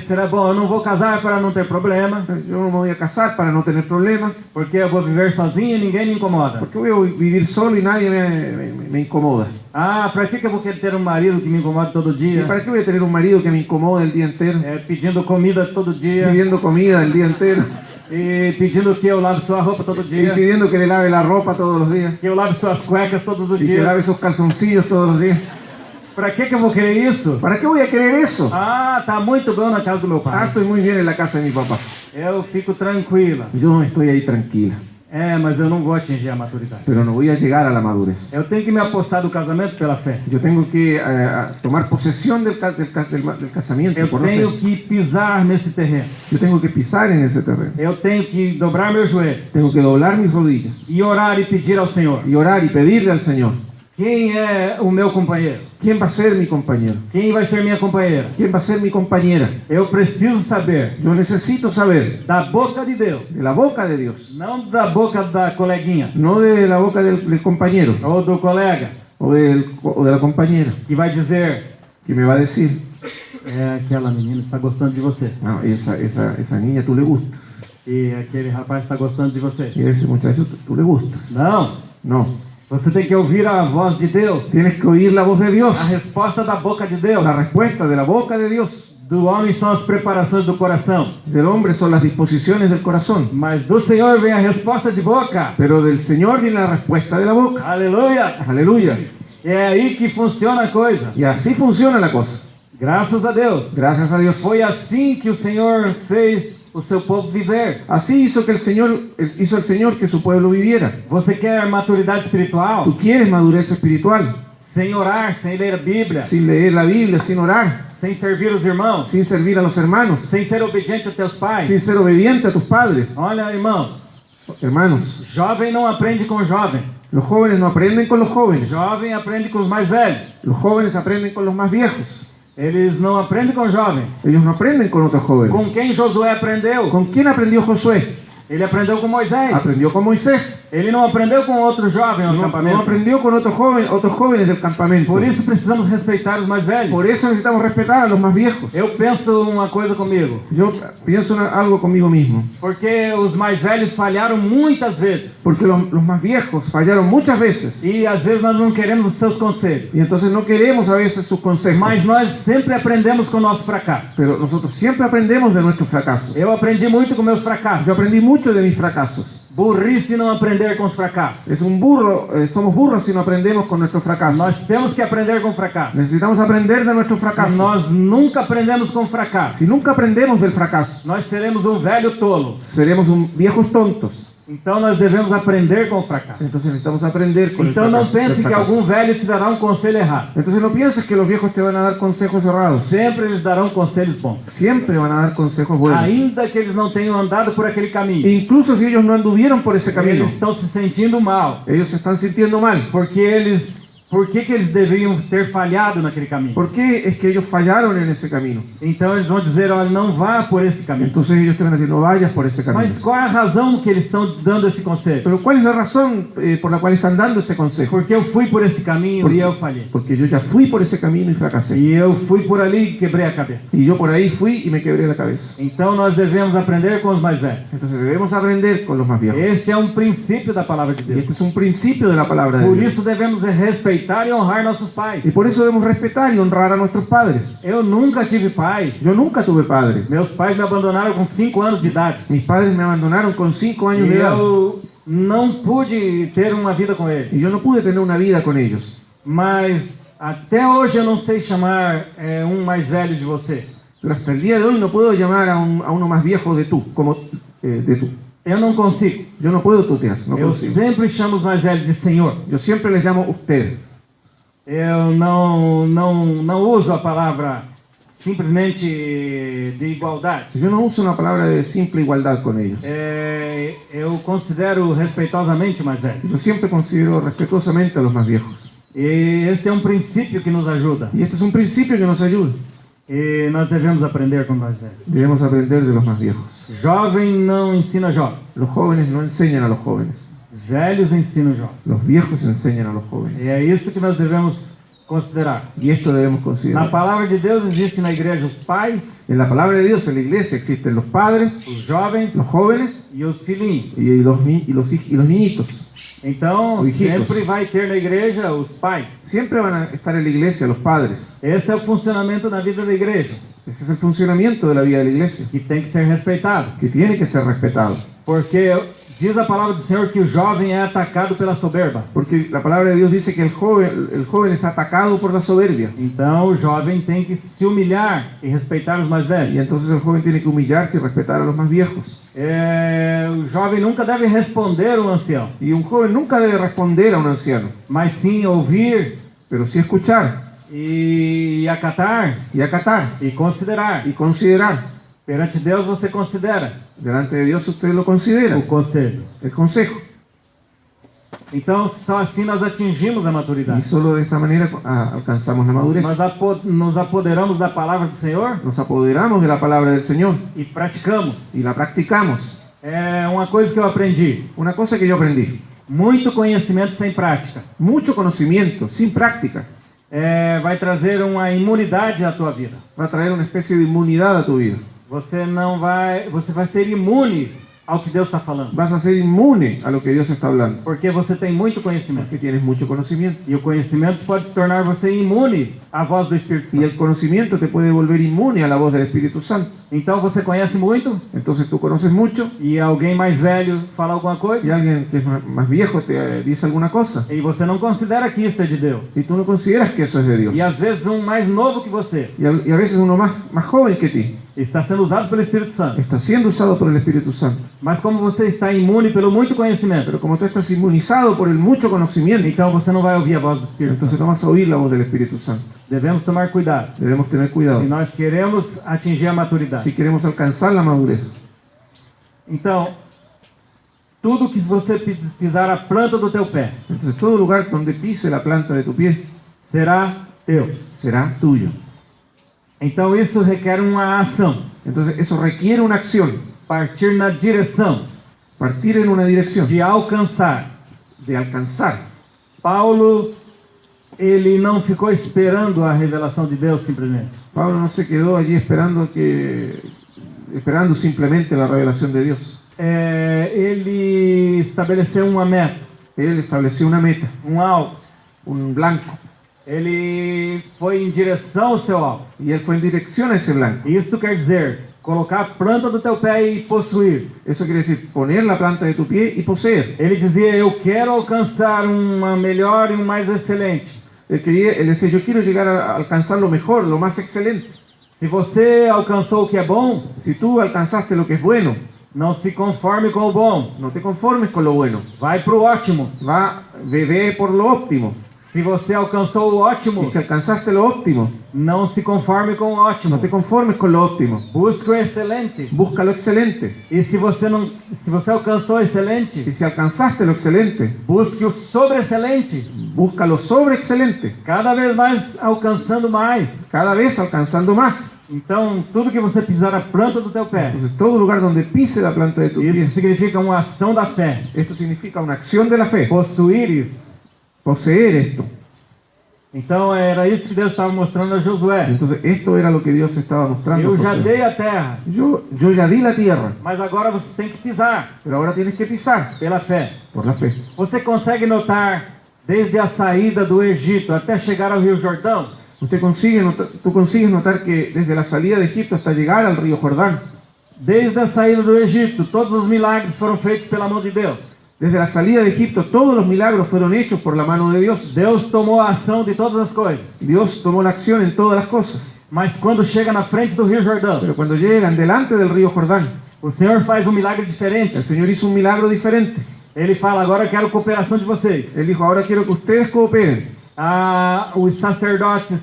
Será bom, eu não vou casar para não ter problema, Yo no me voy a casar para no tener problemas, porque eu vou viver sozinho e ninguém me incomoda. porque voy a vivir solo y nadie me incomoda. Ah, para que eu vou querer ter um marido que me incomoda todo ¿Y dia? para qué voy a tener un marido que me incomode el día entero, Pedindo comida todo dia, pidiendo comida el día entero e pedindo que eu lave sua roupa todo y dia, pidiendo que le lave la ropa todos los días que eu lave suas cuecas todos os y que lave dias? sus calzoncillos todos los días? Para que eu vou querer isso? ¿Para qué voy a querer eso? Ah, tá muito bom na casa do meu Ah, pai. estoy muy bien en la casa de mi papá. Eu fico tranquila. Yo estoy ahí tranquila. mas eu não vou atingir a maturidade. pero no voy a llegar a la madurez. Eu tenho que me apossar do casamento pela fé. Yo tengo que tomar posesión del casamiento Eu por la tenho fe. que pisar nesse terreno. Yo tengo que pisar en ese terreno. Eu tenho que dobrar meus joelhos Tengo que doblar mis rodillas e orar e pedir ao Senhor. y orar y pedirle al Señor. Quem é o meu companheiro? ¿Quién va a ser mi compañero? Quem vai ser minha companheira? ¿Quién va a ser mi compañera? Eu preciso saber Yo necesito saber da boca de Deus, de la boca de Dios, não da boca da coleguinha no de la boca del compañero ou do colega o de la compañera, que vai dizer: que me va a decir, aquela menina está gostando de você no, esa niña tú le gustas, e aquele rapaz está gostando de você. y ese muchacho tú le gustas. Não, No, você tem que ouvir a voz de Deus, tienes que oír la voz de Dios. a resposta da boca de Deus. La respuesta de la boca de Dios. Do homem são as preparações do coração, Del hombre son las disposiciones del corazón, mas do Senhor vem a resposta de boca. pero del Señor viene la respuesta de la boca. Aleluia! Aleluya. É aí que funciona a coisa. Y así funciona la cosa. Graças a Deus. Gracias a Dios. Foi assim que o Senhor fez o seu povo viver. Así hizo el Señor que su pueblo viviera. Você quer maturidade espiritual? Tú quieres madurez espiritual, Sem orar, sem ler a Bíblia, sin leer la Biblia, sin orar, sem servir os irmãos, sin servir a los hermanos, sem ser obediente aos teus pais. sin ser obediente a tus padres. Olha, irmãos, Hermanos, jovem não aprende com jovem. los jóvenes no aprenden con los jóvenes. Jovem aprende com os mais velhos. Los jóvenes aprenden con los más viejos. Eles não aprendem com jovem. Ellos no aprenden con otros jóvenes. Com quem Josué aprendeu? ¿Con quién aprendió Josué? Ele aprendeu com Moisés. Aprendió con Moisés. Ele não aprendeu com outro jovem no No acampamento. aprendió con otros jóvenes del campamento. Por isso precisamos respeitar os mais velhos. Por eso necesitamos respetar a los más viejos. Eu penso uma coisa comigo. Yo pienso algo conmigo mismo. Porque os mais velhos falharam muitas vezes. Porque los más viejos fallaron muchas veces. E às vezes nós não queremos os seus conselhos. Y entonces no queremos a veces sus consejos. Mas nós sempre aprendemos com o nosso fracasso. Pero nosotros siempre aprendemos de nuestros fracasos. Eu aprendi muito com meus fracassos. Yo aprendí mucho de mis fracasos. Burrice não aprender com os fracassos. Es somos burros si no aprendemos con nuestros fracasos. Nós temos que aprender com fracasso. Necesitamos aprender de nuestros Se fracasos. nós nunca aprendemos com fracasso, Si nunca aprendemos del fracaso, nós seremos um velho tolo. seremos viejos tontos. Então nós devemos aprender com o fracasso. Entonces necesitamos aprender con el Então não fracaso, del pense que fracaso. algum velho te dará um conselho errado. Entonces no pienses que los viejos te van a dar consejos errados. Sempre eles darão conselhos bons. Siempre van a dar consejos buenos. Ainda que eles não tenham andado por aquele caminho. Incluso si ellos no anduvieron por ese camino, Eles estão se sentindo mal. ellos se están sintiendo mal. Por que eles deveriam ter falhado naquele caminho? ¿Por qué es que ellos fallaron en ese camino? Então eles vão dizer: olha, não vá por esse caminho. Entonces ellos te van a decir, no vayas por ese camino. Mas qual é a razão que eles estão dando esse conselho? Pero ¿cuál es la razón por la cual están dando ese consejo? Porque eu fui por esse caminho e eu falhei. Porque yo ya fui por ese camino y fracasé. E eu fui por ali e quebrei a cabeça. Y yo por ahí fui y me quebré la cabeza. Então nós devemos aprender com os mais velhos. Entonces debemos aprender con los más viejos. Este é um princípio da palavra de Y Deus. este es un principio de la palabra de Por Dios. isso devemos respeitar e honrar nossos pais. Y por eso debemos respetar y honrar a nuestros padres. Eu nunca tive pai. Yo nunca tuve padre. Meus pais me abandonaram com 5 anos de idade. Mis padres me abandonaron con 5 años de E edad. eu não pude ter uma vida com eles. Y yo no pude tener una vida con ellos. Mas até hoje eu não sei chamar um mais velho de você. Pero hasta el día de hoy no puedo llamar a uno más viejo de tú, de tú. Eu não consigo. Yo no puedo tutear, no Eu consigo. sempre chamo os mais velhos de senhor. Yo siempre les llamo usted. Eu não uso a palavra simplesmente de igualdade. Yo no uso una palabra de simple igualdad con ellos. Eu considero respeitosamente o mais velho. Yo siempre considero respetuosamente a los más viejos. E esse é um princípio que nos ajuda. Y este es un principio que nos ayuda. E nós devemos aprender com os mais velhos. Debemos aprender de los más viejos. Jovem não ensina jovem. Los jóvenes no enseñan a los jóvenes. Velhos ensinam jovens. Los viejos enseñan a los jóvenes. E é isso que nós devemos considerar. Y esto debemos Na considerar. palavra de Deus existe na igreja os pais, En la palabra de Dios, en la iglesia, existen los padres, os jovens los jóvenes e os filhinhos. y los niñitos. Então, Os hijitos. sempre vai ter na igreja os pais. Siempre van a estar en la iglesia los padres. Esse é o funcionamento da vida da igreja, Ese es el funcionamiento de la vida de la iglesia, que tem que ser respeitado. que tiene que ser respetado. Porque Diz a palavra do Senhor que o jovem é atacado pela soberba. Porque la palabra de Dios dice que el joven es atacado por la soberbia. Então o jovem tem que se humilhar e respeitar os mais Y velhos. entonces el joven tiene que humillarse y respetar a los más viejos. O jovem nunca deve responder ao ancião, Y un joven nunca debe responder a un anciano, mas sim ouvir pero sí escuchar e acatar y acatar e considerar. y considerar. Perante Deus você considera Delante de Dios usted lo considera, o conselho. el consejo. Então só assim nós atingimos a Y maturidade. solo de esta manera alcanzamos la madurez. Nós nos apoderamos da palavra do Senhor Nos apoderamos de la palabra del Señor e praticamos. y la practicamos. É uma coisa que eu aprendi. Una cosa que yo aprendí, Muito conhecimento sem prática mucho conocimiento sin práctica vai trazer uma imunidade à tua vida. va a traer una especie de inmunidad a tu vida. Você vai ser imune ao que Deus está falando, Vas a ser inmune a lo que Dios está hablando, porque você tem muito conhecimento. porque tienes mucho conocimiento. E o conhecimento pode tornar você imune à voz do Espírito Y Santo. el conocimiento te puede volver inmune a la voz del Espíritu Santo. Então você conhece muito Entonces tú conoces mucho e alguém mais velho fala alguma y coisa alguien que es más viejo te dice alguna cosa e você não considera que isso é de Deus. y tú no consideras que eso es de Dios. E às vezes um mais novo que você Y a veces uno más joven que ti está sendo usado pelo Espírito Santo. está siendo usado por el Espíritu Santo. Mas como você está imune pelo muito conhecimento, Pero como tú estás inmunizado por el mucho conocimiento, então você não vai ouvir a voz do Espírito entonces Santo. no vas a oír la voz del Espíritu Santo. Devemos tomar cuidado Debemos tener cuidado se nós queremos atingir a maturidade. si queremos alcanzar la madurez. Então, tudo que você pisar a planta do teu pé Entonces todo lugar donde pise la planta de tu pie será teu. será tuyo. Então isso requer uma ação, Entonces eso requiere una acción, partir na direção partir en una dirección, de alcançar. de alcanzar. Paulo, ele não ficou esperando a revelação de Deus simplesmente. Pablo no se quedó allí esperando simplemente la revelación de Dios. Ele estabeleceu uma meta, Él estableció una meta, alvo. un blanco, Ele foi em direção ao seu alvo. y él fue en dirección a ese blanco. Isso quer dizer colocar a planta do teu pé e possuir. Eso quiere decir poner la planta de tu pie y poseer. Ele dizia: eu quero alcançar uma melhor e mais excelente. Él decía, yo quiero llegar a alcanzar lo mejor, lo más excelente. Se você alcançou o que é bom, Si tú alcanzaste lo que es bueno, não se conforme com o bom. no te conformes con lo bueno. Vai para o ótimo. Ve por lo óptimo. Se você alcançou o ótimo, Y si alcanzaste lo óptimo, não se conforme com o ótimo. no te conformes con lo óptimo. Busque o excelente. Busca lo excelente. E se você alcançou o Y excelente, si alcanzaste lo excelente, busque o sobreexcelente. busca lo sobreexcelente. Cada vez mais alcançando mais. Cada vez alcanzando más. Então, tudo que você pisar a planta do teu pé, Entonces, todo lugar donde pise la planta de tu pie, isso significa uma ação da fé. esto significa una acción de la fe. Possuir isso. Poseer esto. Então, era isso que Deus estava mostrando a Josué. Entonces, esto era lo que Dios estaba mostrando. Eu a já Josué. dei a terra, Yo ya di la tierra, mas agora você tem que pisar pero ahora tienes que pisar pela fé. por la fe. Você consegue notar, desde a saída do Egito até chegar ao Rio Jordão, Tú consigues notar que desde la salida de Egipto hasta llegar al río Jordán, desde a saída do Egito, todos os milagres foram feitos pela mão de Deus. desde la salida de Egipto todos los milagros fueron hechos por la mano de Dios. Deus tomou a ação de todas as coisas. Dios tomó la acción en todas las cosas. Mas quando chega na frente do Rio Jordão, Pero cuando llegan delante del río Jordán, o Senhor faz milagre diferente. el Señor hizo un milagro diferente. Ele fala: agora eu quero cooperação de vocês. Él dijo, ahora quiero que ustedes cooperen. Os sacerdotes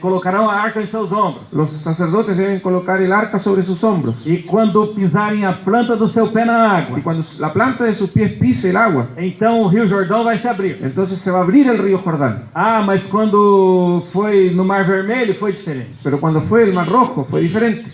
colocarão a arca em seus ombros. Los sacerdotes deben colocar el arca sobre sus hombros. E quando pisarem a planta do seu pé na água, Y cuando la planta de sus pies pise el agua, então o Rio Jordão vai se abrir. entonces se va a abrir el río Jordán. Mas quando foi no Mar Vermelho foi diferente. Pero cuando fue el Mar Rojo fue diferente.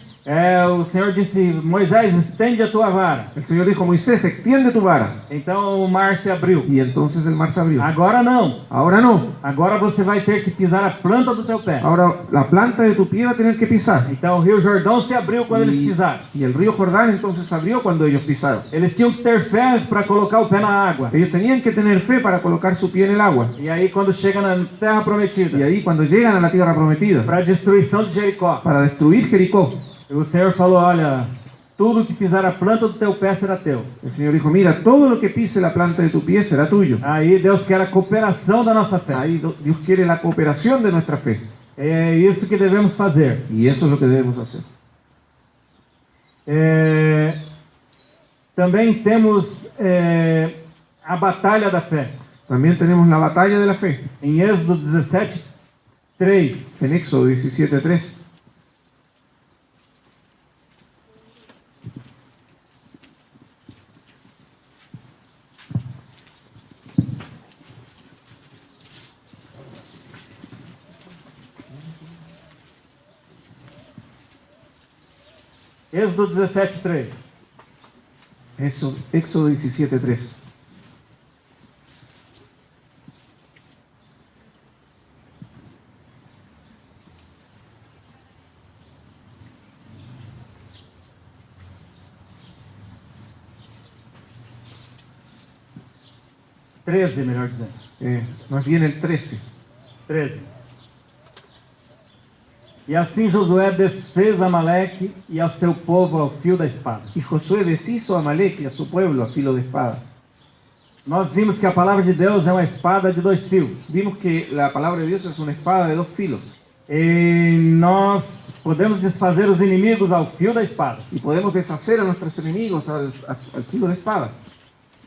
O Senhor disse: Moisés, estende a tua vara. El Señor dijo, Moisés, extiende tu vara. Então o mar se abriu. Y entonces el mar se abrió. Agora não. Ahora no. Agora você vai ter que pisar a planta do teu pé. Ahora la planta de tu pie va a tener que pisar. Então o Rio Jordão se abriu quando eles pisaram. Y el río Jordán entonces se abrió cuando ellos pisaron. Eles tinham que ter fé para colocar o pé na água. Ellos tenían que tener fe para colocar su pie en el agua. E aí quando chega na terra prometida, Y ahí cuando llegan a la tierra prometida, para a destruição de Jericó, para destruir Jericó, o Senhor falou: olha, tudo que pisar a planta do teu pé será teu. El Señor dijo, mira, todo lo que pise la planta de tu pie será tuyo. Aí Deus quer a cooperação da nossa fé. Ahí Dios quiere la cooperación de nuestra fe. É isso que devemos fazer. Y eso es lo que debemos hacer. Também temos a batalha da fé. También tenemos la batalla de la fe. Em Êxodo 17:3. En Éxodo 17:3. Êxodo 17:3. Eso, Éxodo 17:3. Melhor dizendo. Más bien el 13. 13. E assim Josué desfez Amaleque e ao seu povo ao fio da espada. Y Josué deshizo a Amalek y a su pueblo a filo de espada. Nós vimos que a palavra de Deus é uma espada de dois fios. Vimos que la palabra de Dios es una espada de dos filos. E nós podemos desfazer os inimigos ao fio da espada. Y podemos deshacer a nuestros enemigos al filo de espada.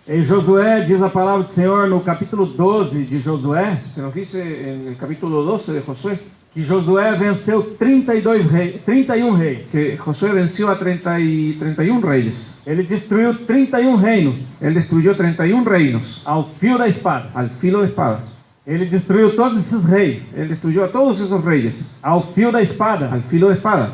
Em Josué, diz a palavra do Senhor no capítulo 12 de Josué, Se nos dice en el capítulo 12 de Josué que Josué venceu 31 reis. que Josué venció a 31 reyes. Ele destruiu 31 reinos Él destruyó 31 reinos ao fio da espada. al filo de espada. Ele destruiu todos esses reis Él destruyó a todos esos reyes ao fio da espada. al filo de espada.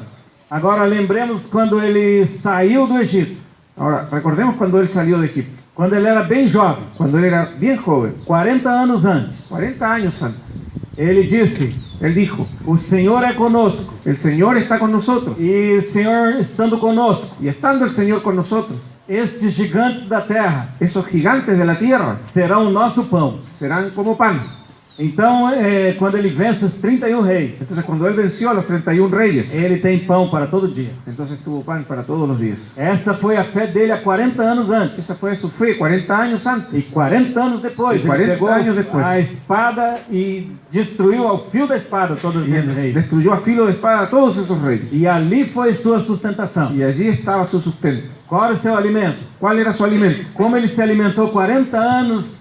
Agora lembremos quando ele saiu do Egito, Ahora, recordemos cuando él salió de Egipto, quando ele era bem jovem, cuando él era bien joven, 40 anos antes. 40 años antes. Ele disse: Él dijo, o Senhor é conosco, el Señor está con nosotros. e o Senhor estando conosco, Y estando el Señor con nosotros, estes gigantes da terra esos gigantes de la tierra serão o nosso pão. serán como pan. Então, quando ele vence os 31 reis, Entonces, cuando él venció a los 31 reyes, ele tem pão para todo dia. entonces tuvo pan para todos los días. Essa foi a fé dele há 40 anos antes. Esa fue su fe 40 años E antes. 40 anos depois, E 40 ele pegou anos depois. a espada e destruiu ao fio da espada todos Y os él reis. destruyó a filo de espada a todos esos reyes. E ali foi sua sustentação. Y allí estaba su sustento. Qual era o seu alimento? ¿Cuál era su alimento? Como ele se alimentou 40 anos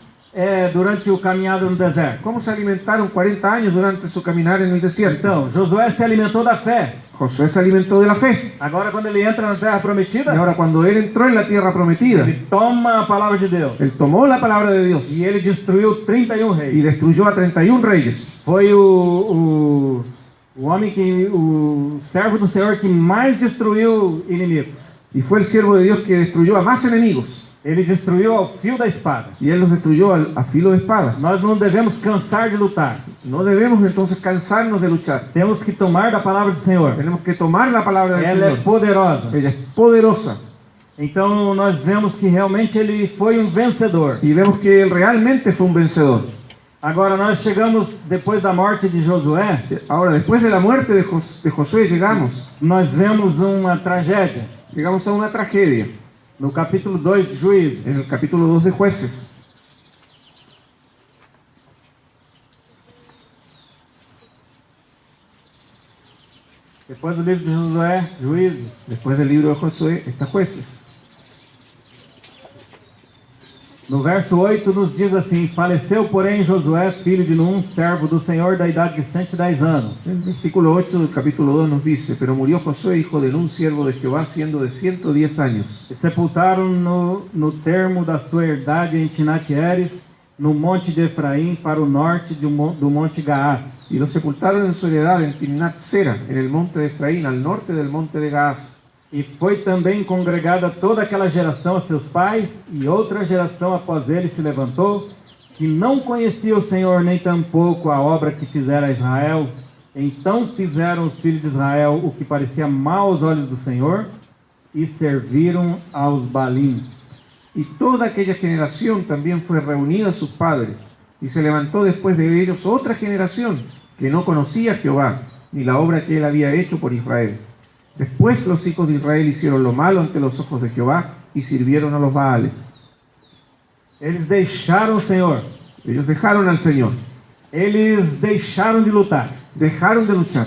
durante o caminhado no deserto? ¿Cómo se alimentaron 40 años durante su caminar en el desierto? Então, Josué se alimentou da fé. Josué se alimentó de la fe. Agora, quando ele entra na terra prometida, Y ahora cuando él entró en la tierra prometida, ele toma a palavra de Deus. él tomó la palabra de Dios E ele destruiu 31 y reis. destruyó a 31 reyes. Foi o homem o servo do Senhor que mais destruiu inimigos. Y fue el siervo de Dios que destruyó a más enemigos. Ele destruiu ao fio da espada. Y él los destruyó a filo de espada. Nós não devemos cansar de lutar. No debemos entonces cansarnos de luchar. Temos que tomar da palavra do Senhor. Tenemos que tomar la palabra del Ela é Señor. poderosa. Ella es poderosa. Então nós vemos que realmente ele foi um vencedor. Y vemos que él realmente fue un vencedor. Agora nós chegamos depois da morte de Josué, Ahora, después de la muerte de Josué, nós vemos uma tragédia llegamos a una tragedia no capítulo 2 de Juízes. en el capítulo 2 de Jueces. Depois do livro de Josué, Juízes. Después del libro de Josué está Jueces. No verso 8 nos diz assim: faleceu, porém, Josué, filho de Num, servo do Senhor, da idade de 110 anos. El versículo 8 del capítulo 2 nos dice, pero murió Josué, hijo de Nun, siervo de Jehová, siendo de 110 años. E sepultaram no termo da sua herdade em Tinat-Heres, no monte de Efraim, para o norte do monte Gaás. Y lo sepultaron en su heredad en Timnat-Sera, en el monte de Efraín, al norte del monte de Gaás. E foi também congregada toda aquela geração a seus pais, e outra geração após ele se levantou, que não conhecia o Senhor, nem tampouco a obra que fizera a Israel. Então fizeram os filhos de Israel o que parecia mal aos olhos do Senhor, e serviram aos balins. Y toda aquella generación también fue reunida a sus padres, y se levantó después de ellos otra generación que no conocía a Jehová, ni la obra que él había hecho por Israel. Después los hijos de Israel hicieron lo malo ante los ojos de Jehová y sirvieron a los Baales. Eles deixaram o Senhor. Ellos dejaron al Señor, Eles deixaram de lutar. dejaron de luchar.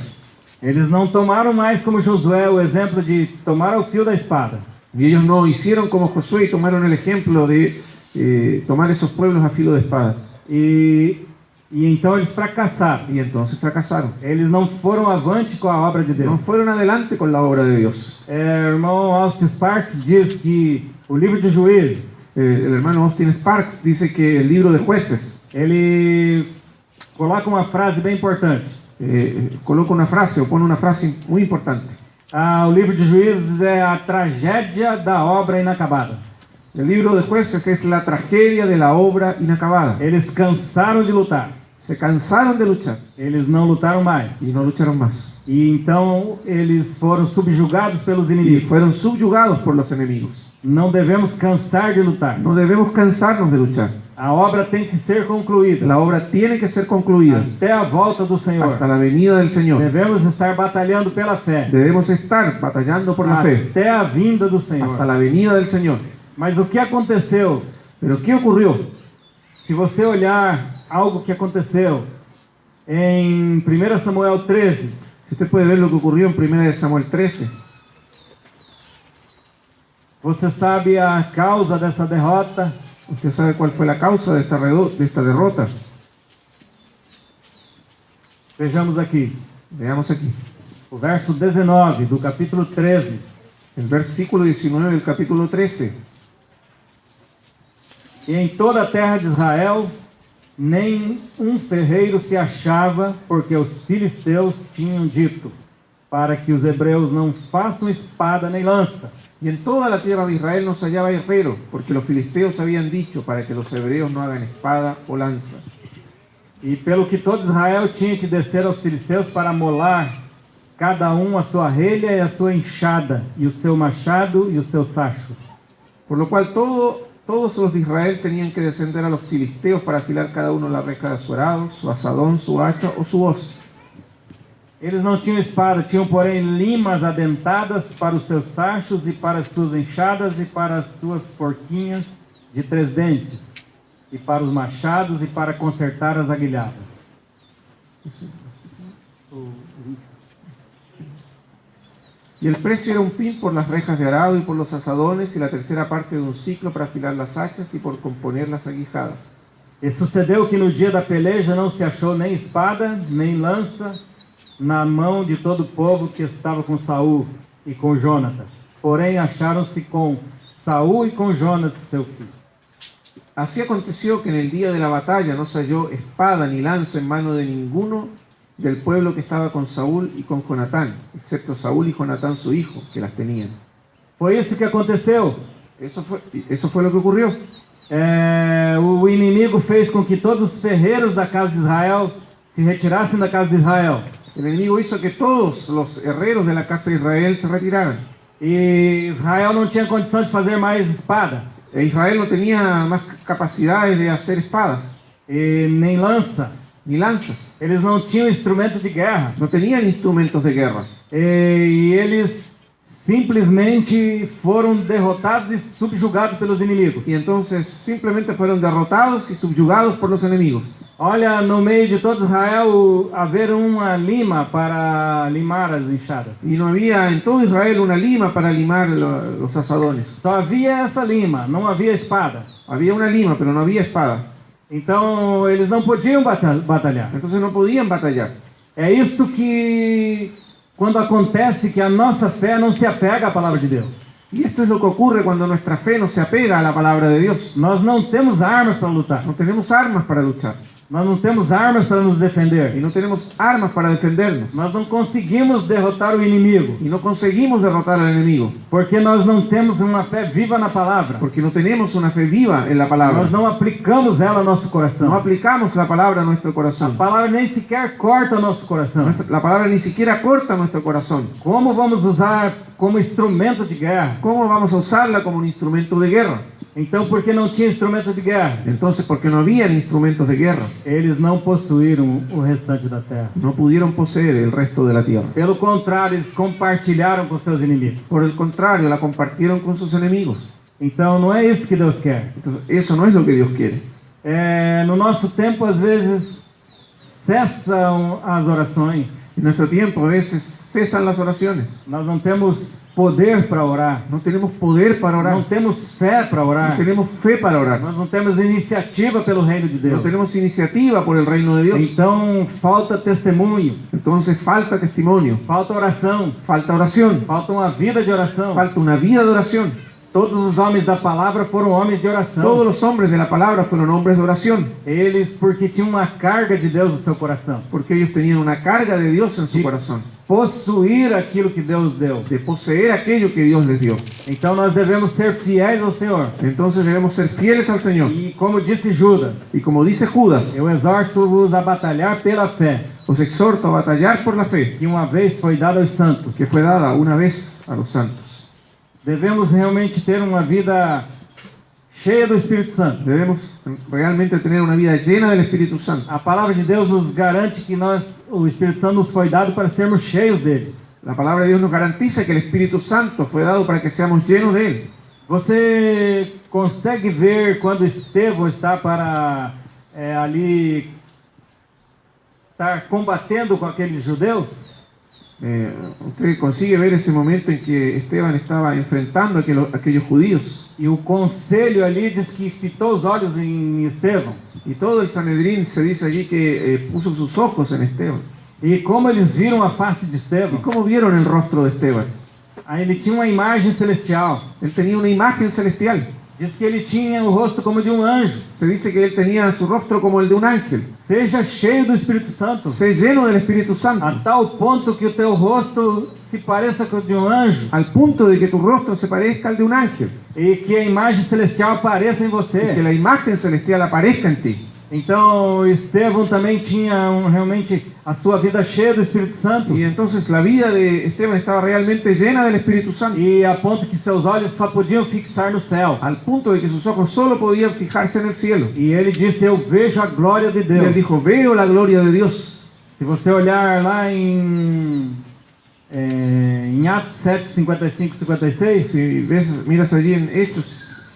Eles não tomaram mais como Josué o exemplo de tomar o fio da espada. Y ellos no hicieron como Josué y tomaron el ejemplo de tomar esos pueblos a filo de espada. E então eles fracassaram. Y entonces fracasaron. Eles não foram avante com a obra de Deus. No fueron adelante con la obra de Dios. O irmão Austin Sparks diz que o livro de Juízes, El hermano Austin Sparks dice que el libro de Jueces ele coloca uma frase bem importante. coloca una frase o pone una frase muy importante. O livro de Juízes é a tragédia da obra inacabada. El libro de Jueces es la tragedia de la obra inacabada. Eles cansaram de lutar. Se cansaron de luchar Eles não lutaram mais. y no lucharon más. E então eles foram subjugados pelos Y inimigos. fueron subyugados por los enemigos. Não devemos cansar de lutar. No debemos cansarnos de luchar. A obra tem que ser concluída La obra tiene que ser concluida até a volta do Senhor. hasta la venida del Señor. Devemos estar batalhando pela fé Debemos estar batallando por la fe até a vinda do hasta Senhor. la venida del Señor. Mas o que aconteceu? Pero ¿qué ocurrió? Se você olhar algo que aconteceu em 1 Samuel 13, Si usted puede ver lo que ocurrió en 1 Samuel 13, você sabe a causa dessa derrota? usted sabe cuál fue la causa de esta derrota. Vejamos aqui, Veamos aquí. o verso 19 do capítulo 13. El versículo 19 del capítulo 13. E em toda a terra de Israel, nem um ferreiro se achava, porque os filisteus tinham dito, para que os hebreus não façam espada nem lança. Y en toda la tierra de Israel no se hallaba herrero, porque los filisteos habían dicho para que los hebreos no hagan espada o lanza. E pelo que todo Israel tinha que descer aos filisteus para molar cada um a sua relha e a sua enxada, e o seu machado e o seu sacho. Por lo cual todos los de Israel tenían que descender a los filisteos para afilar cada uno la reja de su arado, su asadón, su hacha o su hoz. Eles não tinham espada, tinham porém limas adentadas para os seus sachos e para as suas enxadas e para as suas forquinhas de 3 dentes, e para os machados e para consertar as aguilhadas. Y el precio era un pin por las rejas de arado y por los asadones, y la tercera parte de un ciclo para afilar las hachas y por componer las aguijadas. E sucedeu que no dia da peleja não se achou nem espada, nem lança na mão de todo o povo que estava com Saul e com Jonatas. Porém acharam-se com Saul e com Jonatas, seu filho. Así aconteció que en el día de la batalla no se halló espada ni lanza en mano de ninguno del pueblo que estaba con Saúl y con Jonatán, excepto Saúl y Jonatán su hijo, que las tenían. Foi isso que aconteceu. Eso fue lo que ocurrió. O inimigo fez com que todos os ferreiros da casa de Israel se retirassem da casa de Israel. El enemigo hizo que todos los herreros de la casa de Israel se retiraran. E Israel não tinha condição de fazer mais espada, E Israel no tenía más capacidades de hacer espadas, e nem lança. ni lanzas. Eles não tinham instrumento de guerra. No tenían instrumentos de guerra. E eles simplesmente foram derrotados e subjugados pelos inimigos. Y entonces simplemente fueron derrotados y subyugados por los enemigos. Olha, no meio de todo Israel haver uma lima para limar as enxadas. Y no había en todo Israel una lima para limar los asadones. Só havia essa lima, não havia espada. Había una lima, pero no había espada. Então eles não podiam batalhar. Entonces no podían batallar. É isso que, quando acontece que a nossa fé não se apega à palavra de Deus. Y esto es lo que ocurre cuando nuestra fe no se apega a la palabra de Dios. Nós não temos armas para lutar. No tenemos armas para luchar. Nós não temos armas para nos defender. Y no tenemos armas para defendernos. Nós não conseguimos derrotar o inimigo. Y no conseguimos derrotar al enemigo. Porque nós não temos uma fé viva na palavra. Porque no tenemos una fe viva en la palabra. Nós não aplicamos ela ao nosso No coração. aplicamos la palabra a nuestro A corazón. palavra nem sequer corta o nosso coração. La palabra ni siquiera corta nuestro corazón. Como vamos usar como instrumento de guerra? ¿Cómo vamos a usarla como un instrumento de guerra? Então, porque não tinha instrumentos de guerra, Entonces, porque no habían instrumentos de guerra, eles não possuíram o restante da terra. no pudieron poseer el resto de la tierra. Pelo contrário, eles compartilharam com seus inimigos. Por el contrario, la compartieron con sus enemigos. Então, não é isso que Deus quer. Entonces, eso no es lo que Dios quiere. No nosso tempo, às vezes, cessam as orações. En nuestro tiempo a veces cesan las oraciones. Nós não temos poder para orar. No tenemos poder para Não orar. temos fé para No orar. tenemos fe para orar. Nós não temos iniciativa pelo reino de No Deus. tenemos iniciativa por el reino de Dios. Então, falta testemunho, Entonces falta testimonio, falta oração, falta oración, falta uma vida de oração. falta una vida de oración. Todos os homens da palavra foram homens de oração. Todos los hombres de la palabra fueron hombres de oración, Eles, porque tinham uma carga de Deus no seu coração. porque ellos tenían una carga de Dios en su corazón, Possuir aquilo que Deus deu. de poseer aquello que Dios les dio. Então, nós devemos ser fiéis ao Senhor. Entonces debemos ser fieles al Señor. E como disse Judas, Y como dice Judas, eu exorto-vos a batalhar pela fé, os exhorto a batallar por la fe, que uma vez foi dada aos santos. que fue dada una vez a los santos. Devemos realmente ter uma vida cheia do Espírito Santo. Debemos realmente tener una vida llena del Espíritu Santo. A palavra de Deus nos garante que o Espírito Santo nos foi dado para sermos cheios dele. La palabra de Dios nos garantiza que el Espíritu Santo fue dado para que seamos llenos de Él. Você consegue ver quando Estevão está para ali estar combatendo com aqueles judeus? Usted consigue ver ese momento en que Esteban estaba enfrentando a aquellos judíos, E o conselho ali diz que fitou os olhos em Estevão. y todo el Sanedrín se dice allí que puso sus ojos en Esteban. E como eles viram a face de ¿Y Estevão, cómo vieron el rostro de Esteban? aí ele tinha uma imagem celestial. Él tenía una imagen celestial. Diz que ele tinha o rosto como de um anjo. Se dice que él tenía su rostro como el de un ángel. Seja cheio do Espírito Santo, Sé lleno del Espíritu a Santo, tal ponto que o teu rosto se pareça com o de um anjo al punto de que tu rostro se parezca al de un ángel, e que a imagem celestial apareça em y que você. la imagen celestial aparezca en ti. Então, Estevão também tinha realmente a sua vida cheia do Espírito Santo, Y entonces la vida de Esteban estaba realmente llena del Espíritu Santo, e a ponto que seus olhos só podiam fixar no céu. al punto de que sus ojos solo podían fijarse en el cielo. E ele disse: eu vejo a glória de Y él Deus. dijo, veo la gloria de Dios. Se você olhar lá em Atos 7, 55 e 56, Si ves, miras allí en Hechos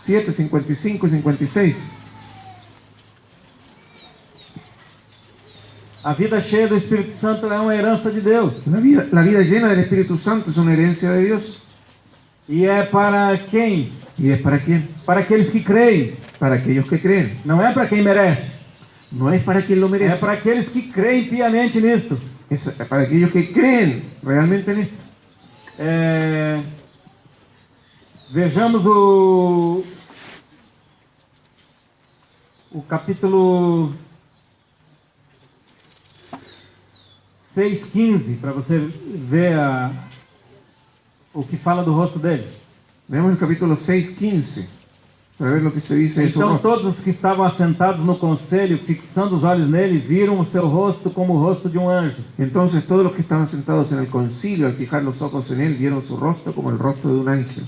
7, 55 y 56, a vida cheia do Espírito Santo é uma herança de Deus. la vida llena del Espíritu Santo es una herencia de Dios. E é para quem? ¿Y es para quién? Para aqueles que creem. Para aquellos que creen. Não é para quem merece. No es para quien lo É merece. para aqueles que creem piamente nisso. Es para aquellos que creen realmente en esto. Vejamos o capítulo 6:15, para você ver o que fala do rosto dele. Veamos el capítulo 6, 15, para ver lo que se dice de su Então rostro. todos os que estavam assentados no conselho, fixando os olhos nele, viram o seu rosto como o rosto de um anjo. Entonces todos los que estaban sentados en el concilio, al fijar los ojos en él, vieron su rostro como el rostro de un ángel.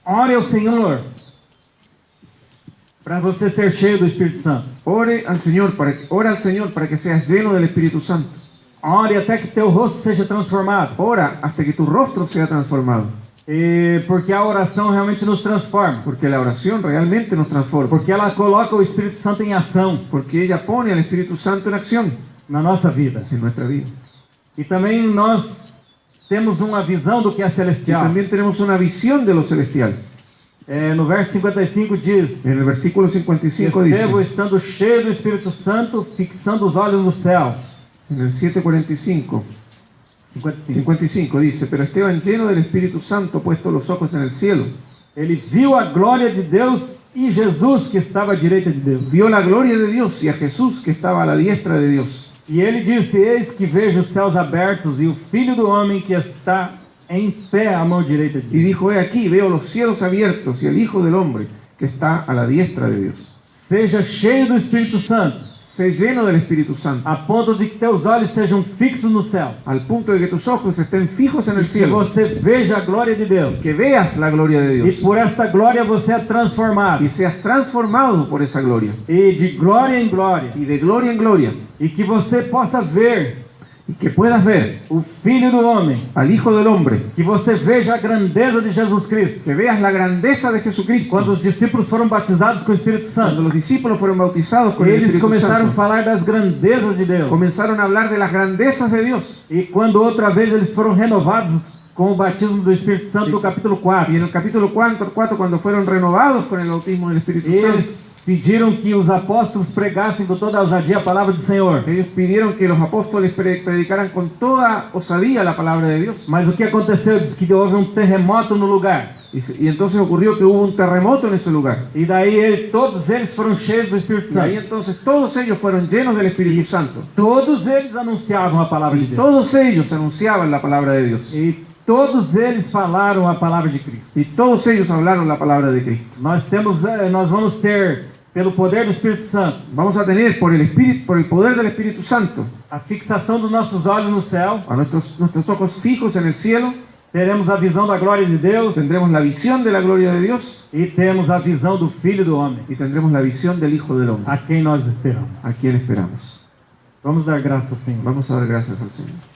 Ore ao Senhor para você ser cheio do Espírito Santo. Ora al Señor para que seas lleno del Espíritu Santo. Ore até que teu rosto seja transformado. Ora hasta que tu rostro sea transformado. Porque a oração realmente nos transforma. Porque la oración realmente nos transforma. Porque ela coloca o Espírito Santo em ação Porque ella pone al Espíritu Santo en acción na nossa vida. en nuestra vida. E também nós temos uma visão do que é Y celestial. también tenemos una visión de lo celestial. No verso 55 diz: En el versículo 55 Estevão, dice, estando cheio do Espírito Santo, fixando os olhos no céu. en el 7:45, 55. 55 dice, pero Esteban lleno del Espíritu Santo, puesto los ojos en el cielo, Ele viu a glória de Deus e Jesus que estava à direita de Deus. vio la gloria de Dios y a Jesús que estaba a la diestra de Dios. E ele disse: eis que vejo os céus abertos e o Filho do Homem que está em pé à mão direita de Y Deus. dijo, he aquí, veo los cielos abiertos y el Hijo del Hombre que está a la diestra de Dios. Seja cheio do Espírito Santo. Sé lleno del Espíritu Santo, a ponto de que teus olhos sejam fixos no céu al punto de que tus ojos estén fijos en e el que cielo, você veja a glória de Deus. que veas la gloria de E Dios por esta glória você é transformado. y seas transformado por esa gloria, E de glória em glória. y de gloria en gloria, E que você possa ver y que puedas ver o Filho do Homem. al Hijo del Hombre, Que você veja a grandeza de Jesus Cristo. que veas la grandeza de Jesucristo. Quando os discípulos foram batizados com o Espírito Cuando Santo, los discípulos fueron bautizados con el eles Espíritu começaram a Santo, falar das grandezas de Deus. comenzaron a hablar de las grandezas de Dios. E quando outra vez eles foram renovados com o batismo do Espírito Santo, no capítulo Y 4, en el capítulo 4, cuando fueron renovados con el bautismo del Espíritu Santo, eles pediram que os apóstolos pregassem com toda a ousadia a palavra do Senhor. ellos pidieron que los apóstoles predicaran con toda osadía la palabra de Dios. Mas o que aconteceu? Diz que houve um terremoto no lugar. Y entonces ocurrió que hubo un terremoto en ese lugar. E daí todos eles foram cheios do Espírito Y ahí Santo. entonces todos ellos fueron llenos del Espíritu Santo. Todos eles anunciavam a palavra de Y Deus. todos ellos anunciaban la palabra de Dios. E todos eles falaram a palavra de Cristo. Y todos ellos hablaron la palabra de Cristo. Nós vamos ter, pelo poder do Espírito Santo, Vamos a tener por el poder del Espíritu Santo, a fixação dos nossos olhos no céu. a nuestros ojos fijos en el cielo. Teremos a visão da glória de Deus Tendremos la visión de la gloria de Dios e temos a visão do Filho do Homem, y tendremos la visión del Hijo del Hombre, a quem nós esperamos. a quien esperamos. Vamos dar graças ao Senhor. Vamos a dar gracias al Señor.